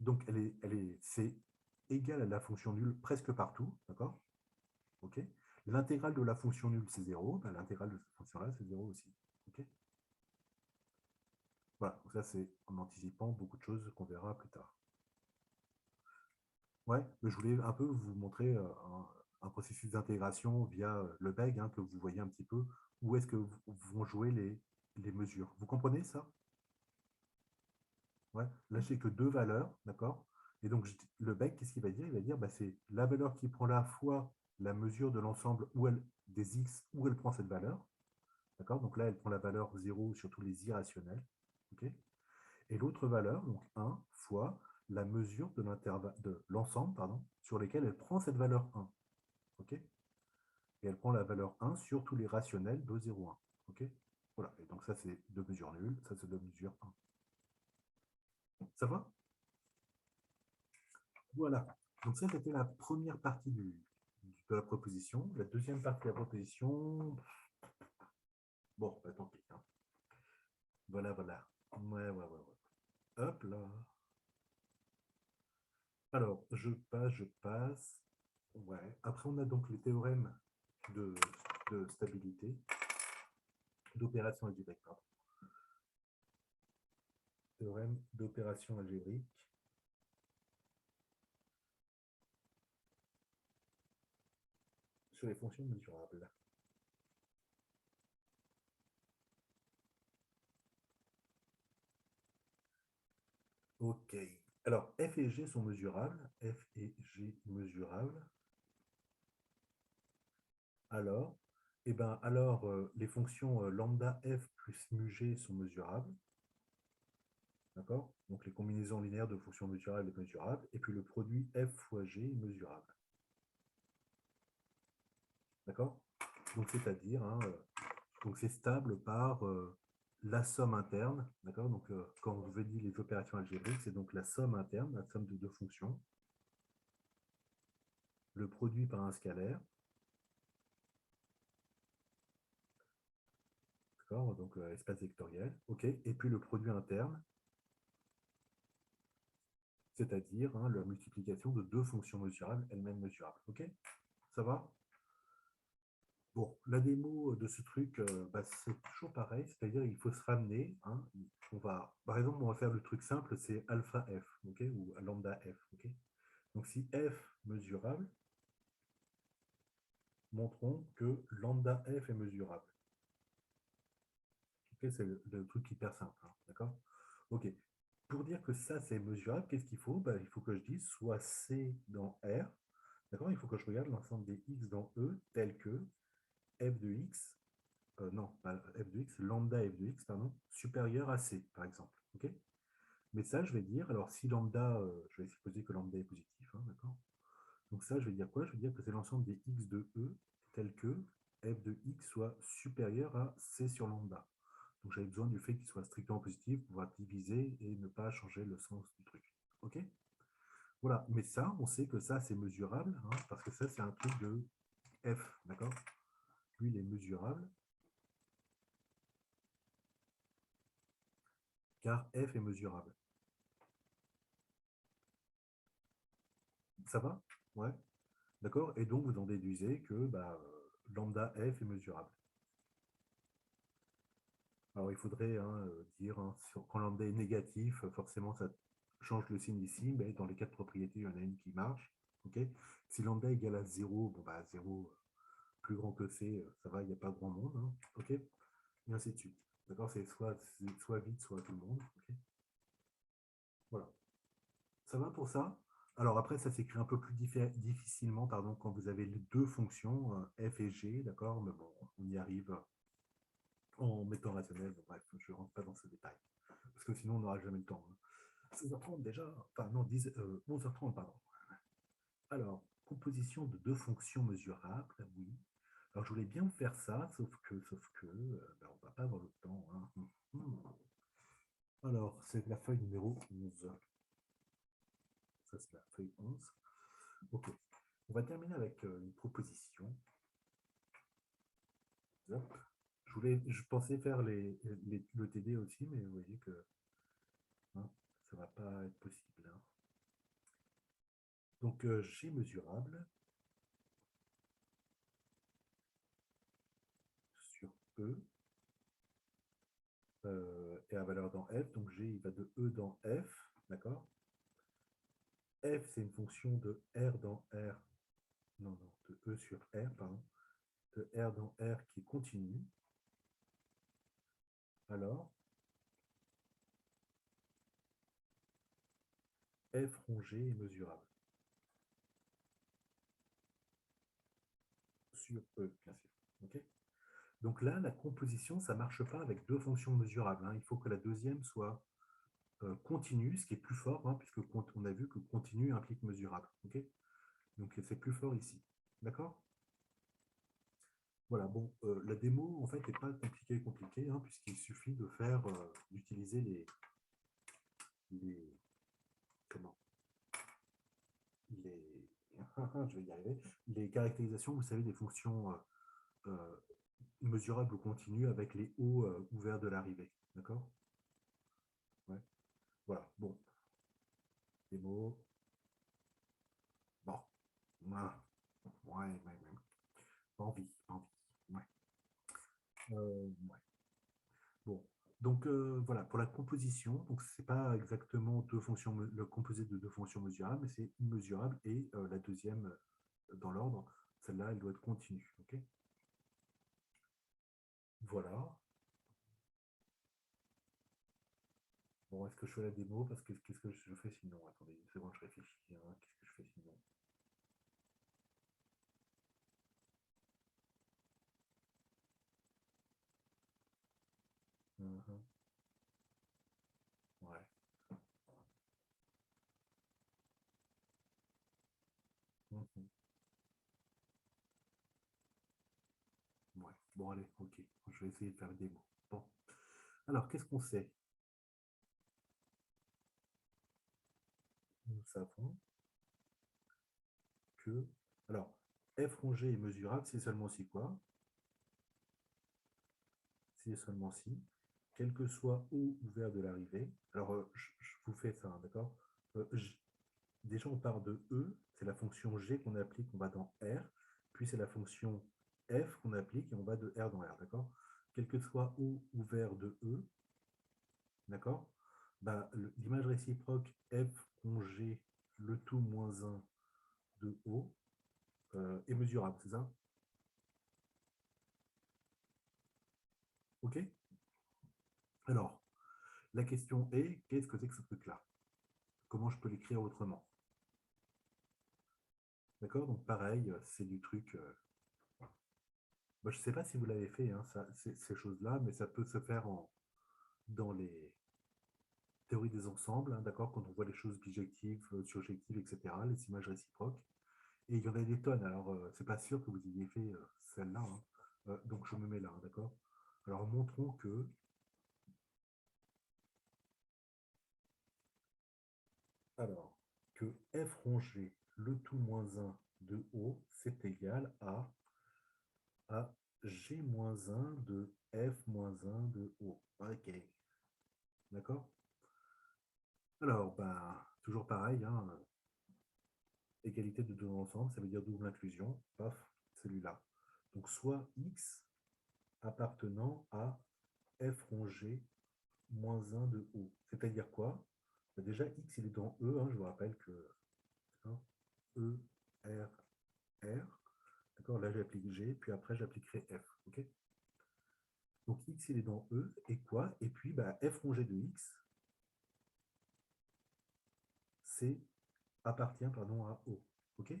Donc c'est égal à la fonction nulle presque partout, d'accord? Ok. L'intégrale de la fonction nulle, c'est 0. Ben, l'intégrale de cette fonction-là, c'est 0 aussi. Ok. Voilà, donc ça c'est en anticipant beaucoup de choses qu'on verra plus tard. Ouais, mais je voulais un peu vous montrer un processus d'intégration via Lebesgue, hein, que vous voyez un petit peu où est-ce que vont jouer les mesures. Vous comprenez ça? Ouais, là j'ai que deux valeurs, d'accord? Et donc Lebesgue, qu'est-ce qu'il va dire? Il va dire bah, c'est la valeur qui prend la fois la mesure de l'ensemble des x où elle prend cette valeur. D'accord? Donc là, elle prend la valeur 0 sur tous les irrationnels. Okay. Et l'autre valeur, donc 1 fois la mesure de l'ensemble sur lesquels elle prend cette valeur 1. Okay. Et elle prend la valeur 1 sur tous les rationnels de 0,1. Okay. Voilà. Et donc ça, c'est deux mesures nulles. Ça, c'est deux mesures 1. Ça va? Voilà. Donc ça, c'était la première partie de la proposition. La deuxième partie de la proposition, bon, bah, tant pis. Hein. Voilà, voilà. Ouais. Hop là. Alors, je passe. Ouais. Après, on a donc les théorèmes de, de stabilité, d'opération algébrique. Pardon. Théorème d'opération algébrique. Sur les fonctions mesurables. OK. Alors, f et g sont mesurables. F et g mesurables. Alors, les fonctions lambda f plus mu g sont mesurables. D'accord? Donc, les combinaisons linéaires de fonctions mesurables et mesurables. Et puis, le produit f fois g est mesurable. D'accord? Donc, c'est-à-dire, hein, donc c'est stable par la somme interne. D'accord? Donc, quand on vous dit les opérations algébriques, c'est donc la somme interne, la somme de deux fonctions, le produit par un scalaire. D'accord? Donc, espace vectoriel. OK? Et puis, le produit interne, c'est-à-dire hein, la multiplication de deux fonctions mesurables, elles-mêmes mesurables. OK? Ça va? Bon, la démo de ce truc, bah, c'est toujours pareil, c'est-à-dire il faut se ramener. Hein, par exemple, on va faire le truc simple, c'est alpha f, okay, ou lambda f. Okay. Donc si f mesurable, montrons que lambda f est mesurable. Okay, c'est le truc hyper simple, hein, d'accord? Ok. Pour dire que ça c'est mesurable, qu'est-ce qu'il faut? Bah, il faut que je dise soit c dans R, d'accord? Il faut que je regarde l'ensemble des x dans E tel que f de x non, pas f de x, lambda f de x, pardon, supérieur à c, par exemple. Okay, mais ça, je vais dire, alors si lambda, je vais supposer que lambda est positif, hein, d'accord? Donc ça, je vais dire quoi? Je vais dire que c'est l'ensemble des x de E tel que f de x soit supérieur à c sur lambda. Donc j'avais besoin du fait qu'il soit strictement positif pour pouvoir diviser et ne pas changer le sens du truc. OK? Voilà, mais ça, on sait que ça, c'est mesurable, hein, parce que ça, c'est un truc de f, d'accord? Lui, il est mesurable. Car f est mesurable. Ça va? Ouais. D'accord? Et donc, vous en déduisez que lambda f est mesurable. Alors, il faudrait dire, quand lambda est négatif, forcément, ça change le signe ici, mais dans les quatre propriétés, il y en a une qui marche. Okay, si lambda égale à 0, 0 plus grand que c, ça va, il n'y a pas grand monde. Hein, ok, et ainsi de suite. D'accord? C'est soit vide, soit tout le monde. Okay, voilà. Ça va pour ça? Alors après, ça s'écrit un peu plus difficilement quand vous avez les deux fonctions, f et g, d'accord? Mais bon, on y arrive en mettant rationnel. Bon, bref, je ne rentre pas dans ce détail. Parce que sinon, on n'aura jamais le temps. Hein. 16h30 déjà, enfin non, 11h30, pardon. Alors, composition de deux fonctions mesurables, oui. Alors, je voulais bien faire ça, sauf que on ne va pas avoir le temps. Hein. Alors, c'est la feuille numéro 11. Ça, c'est la feuille 11. Ok. On va terminer avec une proposition. Hop. Je pensais faire le TD aussi, mais vous voyez que hein, ça ne va pas être possible. Hein. Donc, G mesurable sur E et la valeur dans F. Donc, G, il va de E dans F. D'accord? F, c'est une fonction de R dans R. Non, de E sur R, pardon. De R dans R qui est continue. Alors, F rongé est mesurable. Sur E, bien sûr. Okay, donc là, la composition, ça ne marche pas avec deux fonctions mesurables. Hein. Il faut que la deuxième soit continue, ce qui est plus fort, hein, puisque on a vu que continu implique mesurable. Okay, donc c'est plus fort ici. D'accord? Voilà, bon, la démo, en fait, n'est pas compliquée, hein, puisqu'il suffit de faire, d'utiliser les comment les je vais y arriver, les caractérisations, vous savez, des fonctions mesurables ou continues avec les hauts ouverts de l'arrivée. D'accord? Ouais. Voilà, bon. Démo. Bon. Ouais. Pas envie. Ouais. Ouais. Bon. Donc voilà, pour la composition, donc c'est pas exactement deux fonctions, le composé de deux fonctions mesurables, mais c'est une mesurable et la deuxième dans l'ordre, celle-là, elle doit être continue. Ok? Voilà. Bon, est-ce que je fais la démo? Parce que qu'est-ce que je fais sinon? Attendez une seconde, je réfléchis. Hein. Qu'est-ce que je fais sinon? Ouais. Mhm. Ouais. Bon, allez, ok. Je vais essayer de faire la démo. Bon. Alors, qu'est-ce qu'on sait? Nous savons que... Alors, f rongé est mesurable, c'est seulement si quoi? C'est seulement si, quel que soit O ouvert de l'arrivée. Alors, je vous fais ça, hein, d'accord? Déjà, on part de E, c'est la fonction G qu'on applique, on va dans R, puis c'est la fonction F qu'on applique et on va de R dans R, d'accord? Quel que soit O ouvert de E, d'accord? L'image réciproque F rongé le tout moins 1 de O est mesurable, c'est ça? OK? Alors, la question est, qu'est-ce que c'est que ce truc-là? Comment je peux l'écrire autrement? D'accord? Donc pareil, c'est du truc... je ne sais pas si vous l'avez fait, hein, ces choses-là, mais ça peut se faire dans les théories des ensembles, hein, d'accord? Quand on voit les choses bijectives, surjectives, etc., les images réciproques. Et il y en a des tonnes. Alors, c'est pas sûr que vous ayez fait celle-là. Hein. Donc, je me mets là, hein, d'accord? Alors, montrons que f rongé le tout moins 1 de O, c'est égal à G moins 1 de F moins 1 de O. OK. D'accord? Alors, toujours pareil, hein, égalité égalité de deux ensembles, ça veut dire double inclusion, paf, celui-là. Donc soit x appartenant à f rongé moins 1 de O. C'est-à-dire quoi? Déjà, x, il est dans E, hein, je vous rappelle que hein, E, R, R. D'accord, là j'applique G, puis après j'appliquerai F. Ok, donc X il est dans E, et quoi? Et puis bah, F rongé de X, c'est appartient pardon, à O. Ok.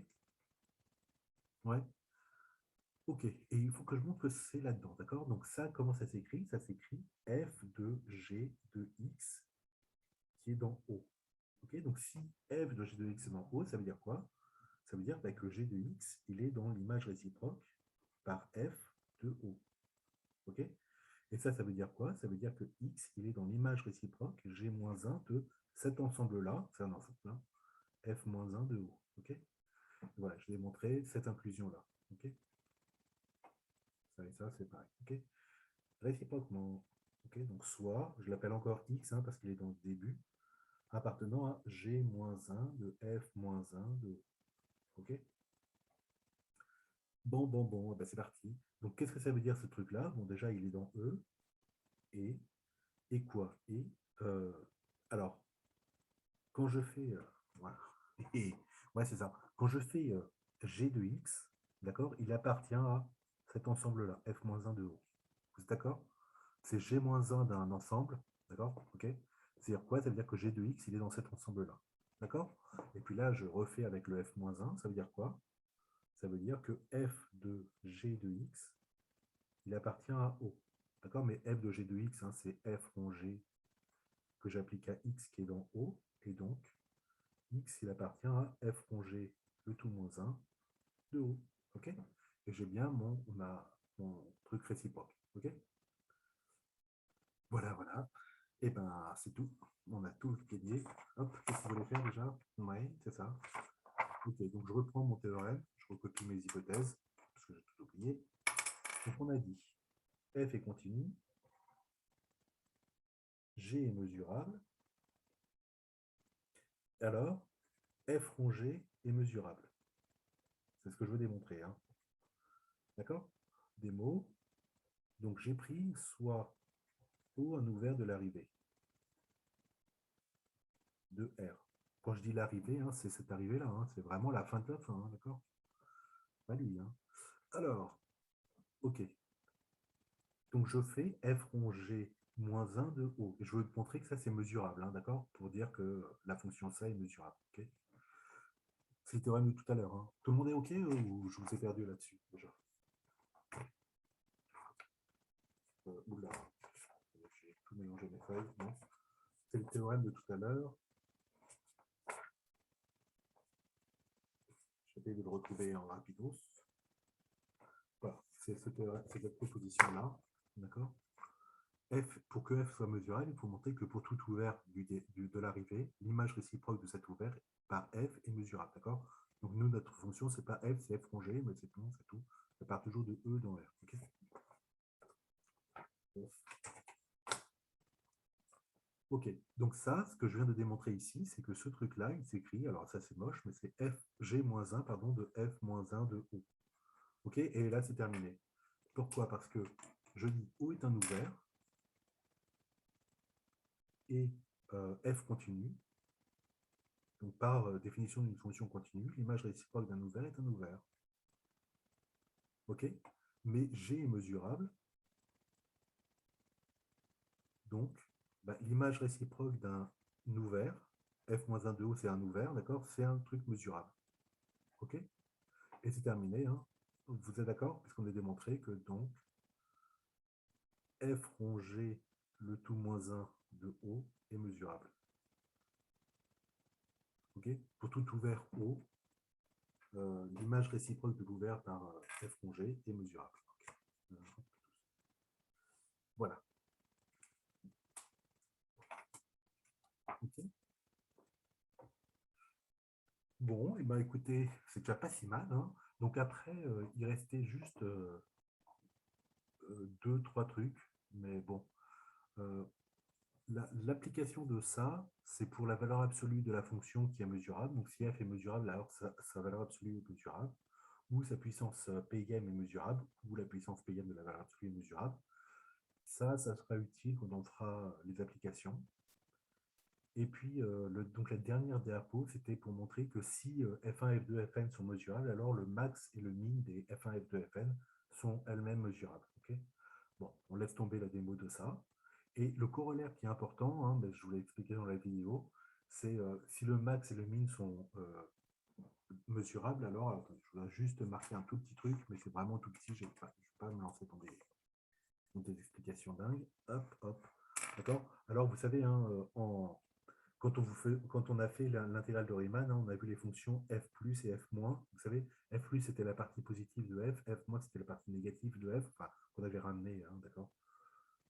Ouais. Ok, et il faut que je montre que c'est là-dedans, d'accord? Donc ça, comment ça s'écrit? Ça s'écrit F de G de X qui est dans O. Ok, donc si F de G de X est dans O, ça veut dire quoi? Ça veut dire bah, que G de X, il est dans l'image réciproque par F de O. Ok. Et ça veut dire quoi? Ça veut dire que X, il est dans l'image réciproque G-1 de cet ensemble-là, c'est un ensemble-là, F-1 de O. Ok. Voilà, je vais montrer cette inclusion-là. Ok. Ça et ça, c'est pareil. Ok. Réciproquement. Ok. Donc soit, je l'appelle encore X, hein, parce qu'il est dans le début, appartenant à G-1 de F-1 de O. Ok. Bon, ben c'est parti. Donc, qu'est-ce que ça veut dire ce truc-là? Bon, déjà, il est dans E. Et quoi? Et alors, quand je fais, voilà. Et, ouais, c'est ça. Quand je fais G de X, d'accord, il appartient à cet ensemble-là, F-1 de O. Vous êtes d'accord? C'est G-1 d'un ensemble, d'accord? Ok. C'est-à-dire quoi? Ça veut dire que G de X, il est dans cet ensemble-là. D'accord? Et puis là, je refais avec le F-1, ça veut dire quoi? Ça veut dire que F de G de X, il appartient à O. D'accord? Mais F de G de X, hein, c'est F rongé que j'applique à X qui est dans O. Et donc, X, il appartient à F rongé le tout moins 1 de O. OK? Et j'ai bien mon truc réciproque. OK? Voilà. Et ben, c'est tout. On a tout gagné. Hop, qu'est-ce que vous voulez faire déjà? Oui, c'est ça. OK, donc je reprends mon théorème. Je recopie mes hypothèses, parce que j'ai tout oublié. Donc on a dit F est continu, G est mesurable. Alors, F rongé est mesurable. C'est ce que je veux démontrer. Hein. D'accord? Des mots. Donc j'ai pris soit O un ouvert de l'arrivée de R. Quand je dis l'arrivée, hein, c'est cette arrivée-là. Hein, c'est vraiment la fin de la fin. Hein, d'accord? Pas lui. Hein. Alors, OK. Donc je fais F rongé moins 1 de O. Et je veux montrer que ça, c'est mesurable. Hein, d'accord? Pour dire que la fonction ça est mesurable. OK? C'est le théorème de tout à l'heure. Hein. Tout le monde est OK ou je vous ai perdu là-dessus déjà? Oula. J'ai tout mélangé mes feuilles. Non. C'est le théorème de tout à l'heure. J'essaie de le retrouver en rapidos. Voilà, c'est cette proposition-là. D'accord? F, pour que F soit mesurable, il faut montrer que pour tout ouvert de l'arrivée, l'image réciproque de cet ouvert par F est mesurable. D'accord? Donc nous, notre fonction, c'est pas F, c'est F rongé, mais c'est bon, c'est tout. Ça part toujours de E dans R. Okay? Ok, donc ça, ce que je viens de démontrer ici, c'est que ce truc-là, il s'écrit, alors ça c'est moche, mais c'est G-1 pardon, de F-1 de O. Ok, et là c'est terminé. Pourquoi? Parce que je dis O est un ouvert et F continue. Donc par définition d'une fonction continue, l'image réciproque d'un ouvert est un ouvert. Ok, mais G est mesurable. Donc, bah, l'image réciproque d'un ouvert, F-1 de O c'est un ouvert, d'accord? C'est un truc mesurable. Ok? Et c'est terminé. Hein. Vous êtes d'accord? Puisqu'on a démontré que donc F rongé le tout moins 1 de O est mesurable. Okay? Pour tout ouvert O, l'image réciproque de l'ouvert par F rongé est mesurable. Okay. Voilà. Okay. Bon, et ben écoutez, c'est déjà pas si mal. Hein. Donc après, il restait juste 2-3 trucs, mais bon. l'application de ça, c'est pour la valeur absolue de la fonction qui est mesurable. Donc, si f est mesurable, alors sa valeur absolue est mesurable, ou sa puissance pm est mesurable, ou la puissance pm de la valeur absolue est mesurable. Ça sera utile quand on fera les applications. Et puis, donc la dernière diapo, c'était pour montrer que si f1, f2, fn sont mesurables, alors le max et le min des f1, f2, fn sont elles-mêmes mesurables. Okay, bon, on laisse tomber la démo de ça. Et le corollaire qui est important, hein, je vous l'ai expliqué dans la vidéo, c'est si le max et le min sont mesurables, alors je vais juste marquer un tout petit truc, mais c'est vraiment tout petit, je ne vais pas me lancer dans des explications dingues. Hop, hop. D'accord. Alors, vous savez, hein, quand on a fait l'intégrale de Riemann, hein, on a vu les fonctions f plus et f moins. Vous savez, f plus c'était la partie positive de f moins c'était la partie négative de f, enfin, qu'on avait ramené, hein, d'accord.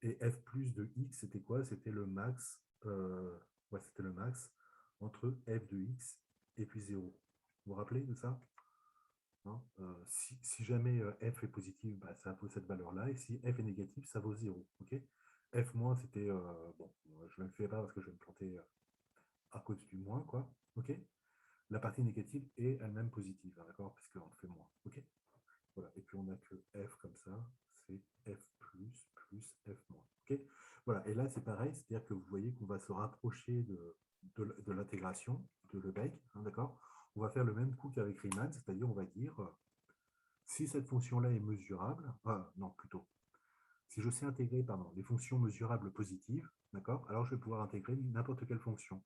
Et f plus de x, c'était quoi? C'était le max, c'était le max entre f de x et puis 0. Vous vous rappelez de ça? Hein, si jamais f est positif, bah, ça vaut cette valeur-là, et si f est négatif, ça vaut 0. Okay, f moins, c'était, bon, je ne le fais pas parce que je vais me planter à côté du moins, quoi. Okay, la partie négative est elle-même positive, hein, d'accord, puisqu'on fait moins. Okay, voilà, et puis on n'a que f comme ça, c'est f plus f moins. Okay, voilà, et là c'est pareil, c'est-à-dire que vous voyez qu'on va se rapprocher de l'intégration de Lebesgue, hein, d'accord. On va faire le même coup qu'avec Riemann, c'est-à-dire on va dire si cette fonction-là est mesurable, non, plutôt, si je sais intégrer les fonctions mesurables positives, d'accord, alors je vais pouvoir intégrer n'importe quelle fonction,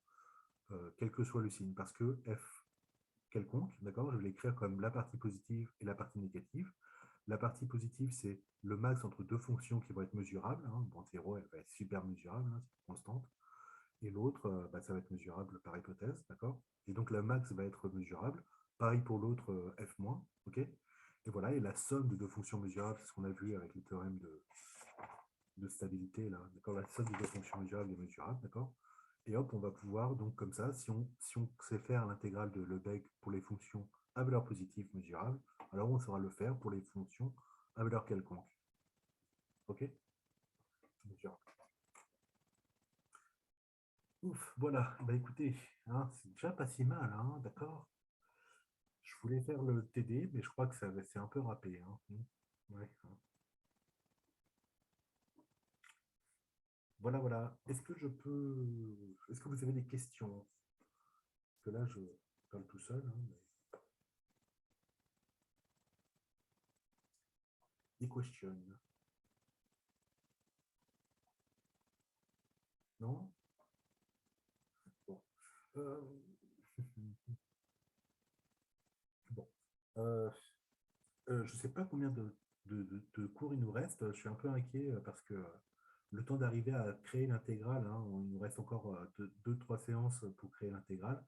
quel que soit le signe, parce que f quelconque, d'accord, je vais l'écrire comme la partie positive et la partie négative. La partie positive, c'est le max entre deux fonctions qui vont être mesurables. Hein. Bon, 0, elle va être super mesurable, hein, c'est constante. Et l'autre, ça va être mesurable par hypothèse, d'accord. Et donc, le max va être mesurable. Pareil pour l'autre, f-, ok. Et voilà, et la somme de deux fonctions mesurables, c'est ce qu'on a vu avec le théorème de stabilité, là, d'accord. La somme de deux fonctions mesurables est mesurable, d'accord. Et hop, on va pouvoir, donc comme ça, si on sait faire l'intégrale de Lebesgue pour les fonctions à valeur positive mesurable, alors on saura le faire pour les fonctions à valeur quelconque. OK? Mesurable. Ouf, voilà. Bah écoutez, hein, c'est déjà pas si mal, hein, d'accord? Je voulais faire le TD, mais je crois que c'est un peu râpé. Hein. Ouais, hein. Voilà, voilà. Est-ce que je peux... Est-ce que vous avez des questions? Parce que là, je parle tout seul. Hein, mais... Des questions? Non? Bon. Euh, bon. Je ne sais pas combien de cours il nous reste. Je suis un peu inquiet parce que le temps d'arriver à créer l'intégrale, hein, il nous reste encore 2-3 séances pour créer l'intégrale.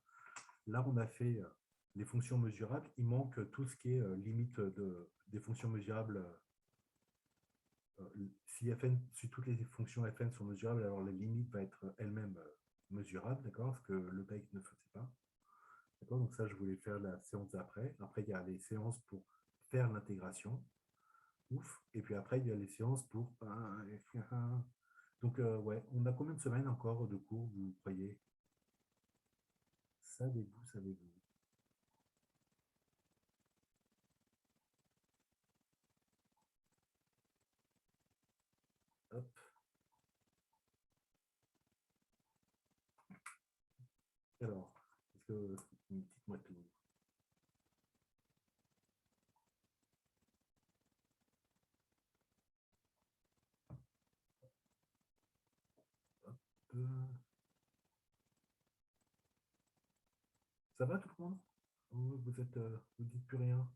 Là, on a fait les fonctions mesurables. Il manque tout ce qui est limite des fonctions mesurables. Si toutes les fonctions fn sont mesurables, alors la limite va être elle-même mesurable, d'accord, ce que Lebesgue ne faisait pas. D'accord, donc ça, je voulais faire la séance d'après. Après, il y a les séances pour faire l'intégration. Ouf. Et puis après, il y a les séances pour... Donc, ouais, on a combien de semaines encore de cours, vous croyez? Savez-vous, savez-vous? Hop. Alors, est-ce que... Dites-moi tout. Hop. Ça va tout le monde? Vous dites plus rien?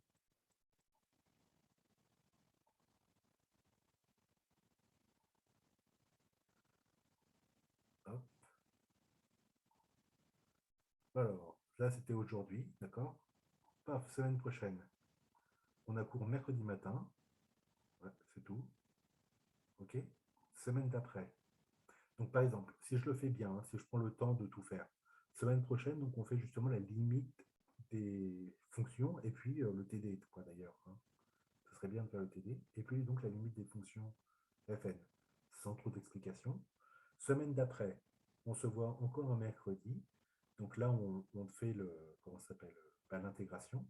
Hop. Alors, là, c'était aujourd'hui, d'accord? Paf, semaine prochaine. On a cours mercredi matin. Ouais, c'est tout. OK? Semaine d'après. Donc, par exemple, si je le fais bien, si je prends le temps de tout faire, semaine prochaine, donc on fait justement la limite des fonctions et puis le TD, quoi d'ailleurs. Hein. Ce serait bien de faire le TD. Et puis donc la limite des fonctions Fn, sans trop d'explications. Semaine d'après, on se voit encore un mercredi. Donc là, on fait comment ça s'appelle, l'intégration.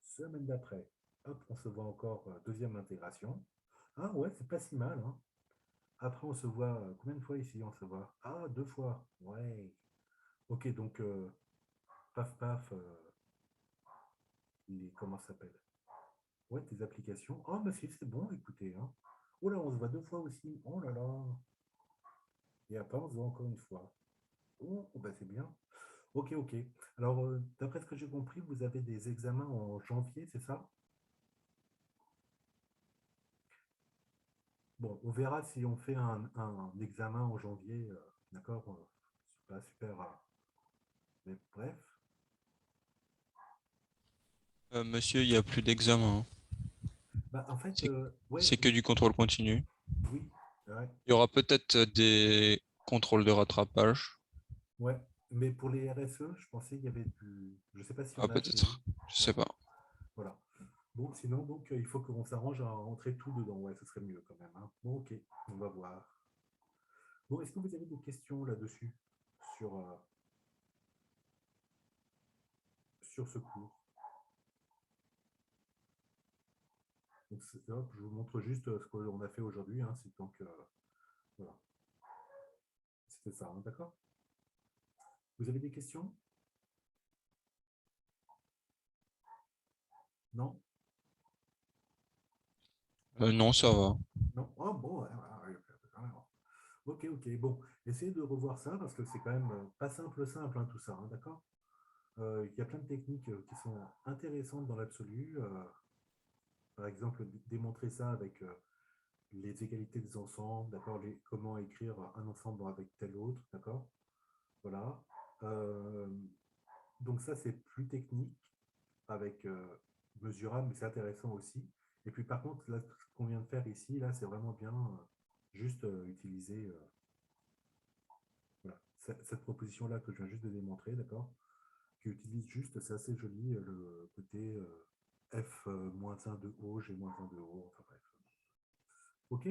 Semaine d'après, hop, on se voit encore deuxième intégration. Ah ouais, c'est pas si mal, hein. Après, on se voit combien de fois ici on se voit? Ah, 2 fois. Ouais. Ok, donc paf paf, comment ça s'appelle? Ouais, tes applications. Oh, bah si, c'est bon, écoutez, hein. Oh là, on se voit 2 fois aussi. Oh là là. Et après, on se voit encore une fois. Oh, bah c'est bien. Ok, ok. Alors, d'après ce que j'ai compris, vous avez des examens en janvier, c'est ça? Bon, on verra si on fait un examen en janvier, d'accord? C'est pas super, mais bref. Monsieur, il n'y a plus d'examen, hein. Bah, en fait, ouais, C'est que du contrôle continu. oui, ouais, Il y aura peut-être des contrôles de rattrapage. ouais. Mais pour les RSE, je pensais qu'il y avait du. Je sais pas si Ah, on a chez vous. peut-être. Je sais Ouais, pas. voilà. Bon, sinon, donc, il faut qu'on s'arrange à rentrer tout dedans. Ouais, ce serait mieux quand même, hein. Bon, ok, on va voir. Bon, est-ce que vous avez des questions là-dessus sur, sur ce cours? Donc, hop, je vous montre juste ce qu'on a fait aujourd'hui, hein. C'est donc, voilà, c'était ça, hein, d'accord? Vous avez des questions? Non? Non, ça va. Non? Oh, bon, ok, ok, bon, essayez de revoir ça parce que c'est quand même pas simple, simple, hein, tout ça, hein, d'accord? Il y a plein de techniques qui sont intéressantes dans l'absolu. Par exemple, démontrer ça avec les égalités des ensembles, d'accord? Comment écrire un ensemble avec tel autre, d'accord? Voilà. Euh, donc ça, c'est plus technique avec mesurable, mais c'est intéressant aussi. Et puis par contre, là, ce qu'on vient de faire ici, là, c'est vraiment bien juste utiliser voilà, cette proposition-là que je viens juste de démontrer, d'accord? Qui utilise juste, c'est assez joli, le côté f-1 de haut, g-1 de haut, enfin bref. Ok?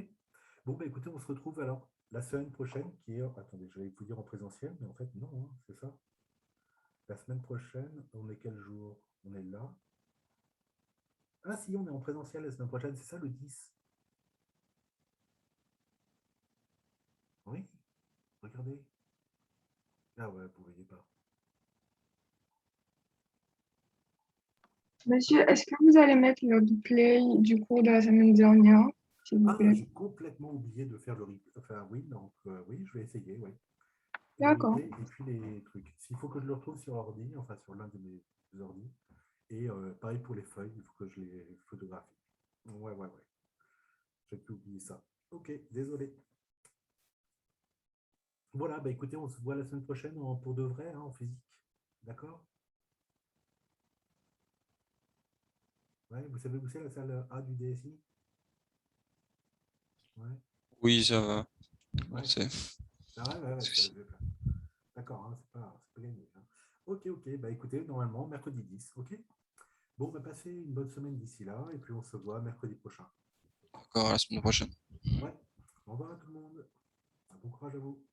Bon, bah écoutez, on se retrouve alors la semaine prochaine, qui est, attendez, je vais vous dire en présentiel, mais en fait, non, hein, c'est ça. La semaine prochaine, on est quel jour? On est là. Ah si, on est en présentiel la semaine prochaine, c'est ça le 10. Oui, regardez. Ah ouais, vous ne voyez pas. Monsieur, est-ce que vous allez mettre le replay du cours de la semaine dernière, s'il vous Ah, plaît? j'ai complètement oublié de faire le replay. Enfin, oui, donc oui, je vais essayer, oui. Le D'accord. replay et puis les trucs. S'il faut que je le retrouve sur ordi, enfin sur l'un de mes ordi. Et pareil pour les feuilles, il faut que je les photographie. Ouais, ouais, ouais. J'ai pu oublier ça. Ok, désolé. Voilà, bah écoutez, on se voit la semaine prochaine pour de vrai, hein, en physique. D'accord? Ouais, vous savez où c'est la salle A du DSI? Ouais, Oui, ça va. ouais. C'est Ah ouais, ouais, ouais, d'accord, hein, c'est pas gagné, hein. Ok, ok, bah écoutez, normalement, mercredi 10, ok? Bon, on va passer une bonne semaine d'ici là, et puis on se voit mercredi prochain. encore la semaine prochaine. Ouais, au revoir à tout le monde. Bon courage à vous.